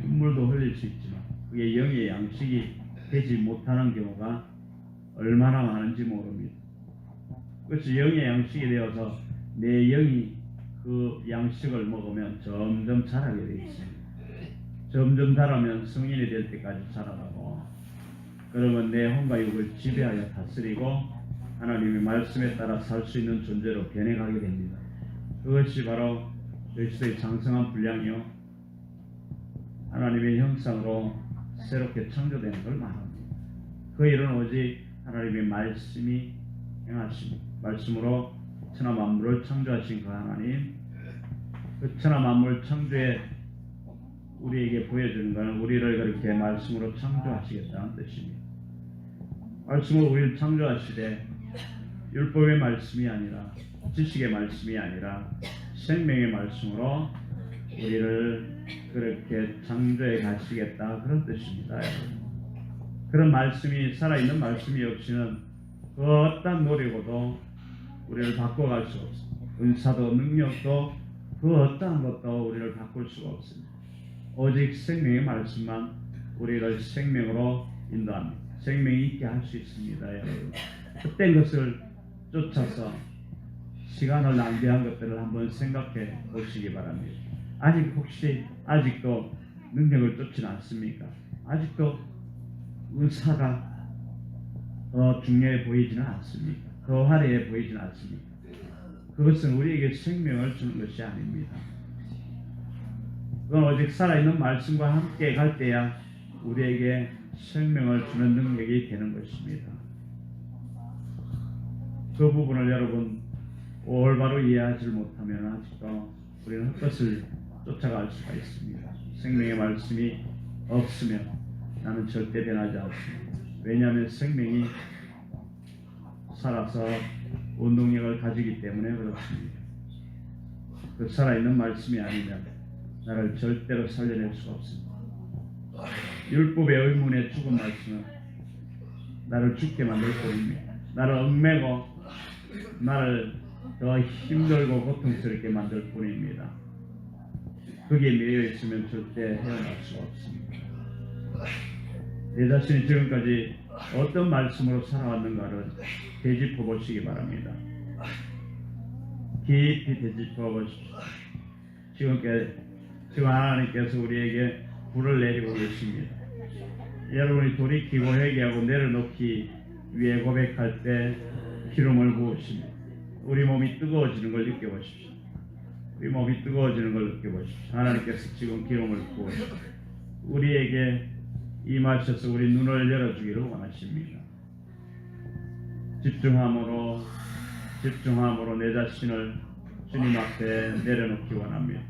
눈물도 흘릴 수 있지만 그게 영의 양식이 되지 못하는 경우가 얼마나 많은지 모릅니다. 그것이 영의 양식이 되어서 내 영이 그 양식을 먹으면 점점 자라게 되어 있습니다. 점점 자라면 성인이 될 때까지 자라가고, 그러면 내 혼과 육을 지배하여 다스리고 하나님의 말씀에 따라 살 수 있는 존재로 변해가게 됩니다. 그것이 바로 그리스도의 장성한 분량이요, 하나님의 형상으로 새롭게 창조되는 걸 말합니다. 그 일은 오직 하나님의 말씀이 행하십니다. 말씀으로 천하 만물을 창조하신 그 하나님, 그 천하 만물 창조에 우리에게 보여주는 것은 우리를 그렇게 말씀으로 창조하시겠다는 뜻입니다. 말씀으로 우리를 창조하시되 율법의 말씀이 아니라, 지식의 말씀이 아니라 생명의 말씀으로 우리를 그렇게 창조해 가시겠다, 그런 뜻입니다. 그런 말씀이, 살아있는 말씀이 없이는 그 어떤 노력으로도 우리를 바꿔갈 수 없습니다. 은사도 능력도 그 어떠한 것도 우리를 바꿀 수가 없습니다. 오직 생명의 말씀만 우리를 생명으로 인도합니다. 생명이 있게 할 수 있습니다. 여러분, 그때 것을 쫓아서 시간을 낭비한 것들을 한번 생각해 보시기 바랍니다. 아직도 능력을 쫓지는 않습니까? 아직도 은사가 더 중요해 보이지는 않습니까? 더 화려해 보이지는 않습니까? 그것은 우리에게 생명을 주는 것이 아닙니다. 그건 오직 살아있는 말씀과 함께 갈 때야 우리에게 생명을 주는 능력이 되는 것입니다. 그 부분을 여러분 올바로 이해하지 못하면 아직도 우리는 헛것을 쫓아갈 수가 있습니다. 생명의 말씀이 없으면 나는 절대 변하지 않습니다. 왜냐하면 생명이 살아서 운동력을 가지기 때문에 그렇습니다. 그 살아있는 말씀이 아니면 나를 절대로 살려낼 수가 없습니다. 율법의 의문에 죽은 말씀은 나를 죽게 만들 뿐입니다. 나를 얽매고 나를 더 힘들고 고통스럽게 만들 뿐입니다. 거기에 매여 있으면 절대 헤어날 수가 없습니다. 내 자신이 지금까지 어떤 말씀으로 살아왔는가를 되짚어 보시기 바랍니다. 깊이 되짚어 보십시오. 지금 하나님께서 우리에게 불을 내리고 계십니다. 여러분이 돌이키고 회개하고 내려놓기 위해 고백할 때 기름을 부으십니다. 우리 몸이 뜨거워지는 걸 느껴보십시오. 우리 몸이 뜨거워지는 걸 느껴보십시오. 하나님께서 지금 기름을 부으십시오. 우리에게 임하셔서 우리 눈을 열어주기를 원하십니다. 집중함으로 내 자신을 주님 앞에 내려놓기 원합니다.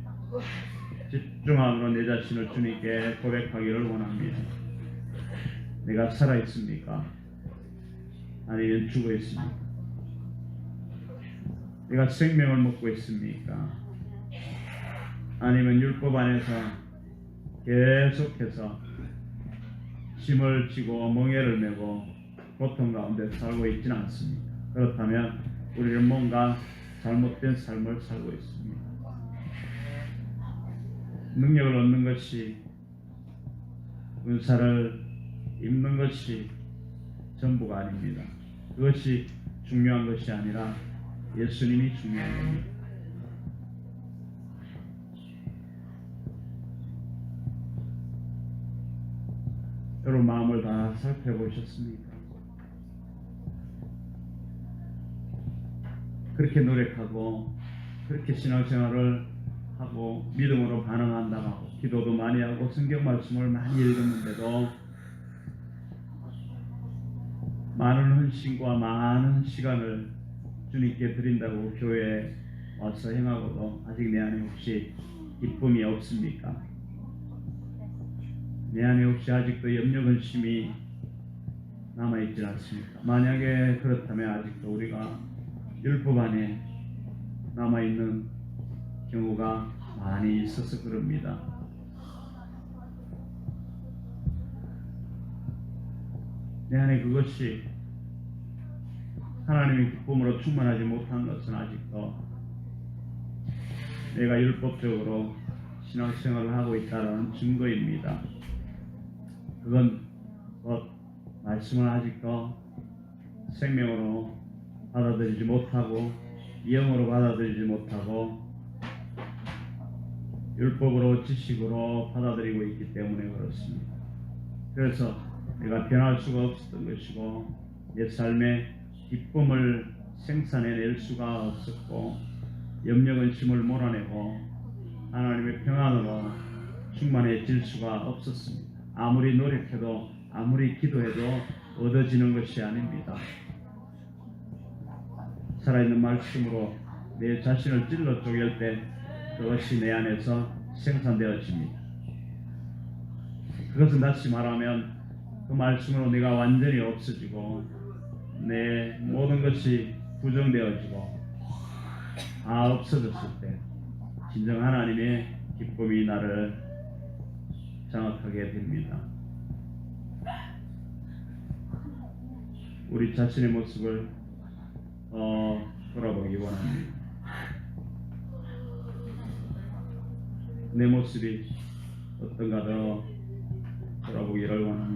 집중함으로 내 자신을 주님께 고백하기를 원합니다. 내가 살아있습니까? 아니면 죽어있습니까? 내가 생명을 먹고 있습니까? 아니면 율법 안에서 계속해서 짐을 지고 멍에를 메고 고통 가운데 살고 있지는 않습니다. 그렇다면 우리는 뭔가 잘못된 삶을 살고 있습니다. 능력을 얻는 것이, 은사를 입는 것이 전부가 아닙니다. 그것이 중요한 것이 아니라 예수님이 중요한 겁니다. 여러분 마음을 다 살펴보셨습니까? 그렇게 노력하고 그렇게 신앙생활을 하고 믿음으로 반응한다고 기도도 많이 하고 성경 말씀을 많이 읽었는데도 많은 헌신과 많은 시간을 주님께 드린다고 교회에 와서 행하고도 아직 내 안에 혹시 기쁨이 없습니까? 내 안에 혹시 아직도 염려 근심이 남아있지 않습니까? 만약에 그렇다면 아직도 우리가 율법 안에 남아있는 경우가 많이 있어서 그럽니다. 내 안에 그것이 하나님의 기쁨으로 충만하지 못한 것은 아직도 내가 율법적으로 신앙생활을 하고 있다는 증거입니다. 그건 말씀을 아직도 생명으로 받아들이지 못하고 영으로 받아들이지 못하고 율법으로 지식으로 받아들이고 있기 때문에 그렇습니다. 그래서 내가 변할 수가 없었던 것이고 내 삶에 기쁨을 생산해낼 수가 없었고 염려 근심을 몰아내고 하나님의 평안으로 충만해질 수가 없었습니다. 아무리 노력해도 아무리 기도해도 얻어지는 것이 아닙니다. 살아있는 말씀으로 내 자신을 찔러 쪼갤 때 그것이 내 안에서 생산되어집니다. 그것은 다시 말하면 그 말씀으로 내가 완전히 없어지고 내 모든 것이 부정되어지고 다 없어졌을 때 진정 하나님의 기쁨이 나를 장악하게 됩니다. 우리 자신의 모습을 돌아보기 원합니다. 내 모습이 어떤가 더 돌아보기를 원합니다.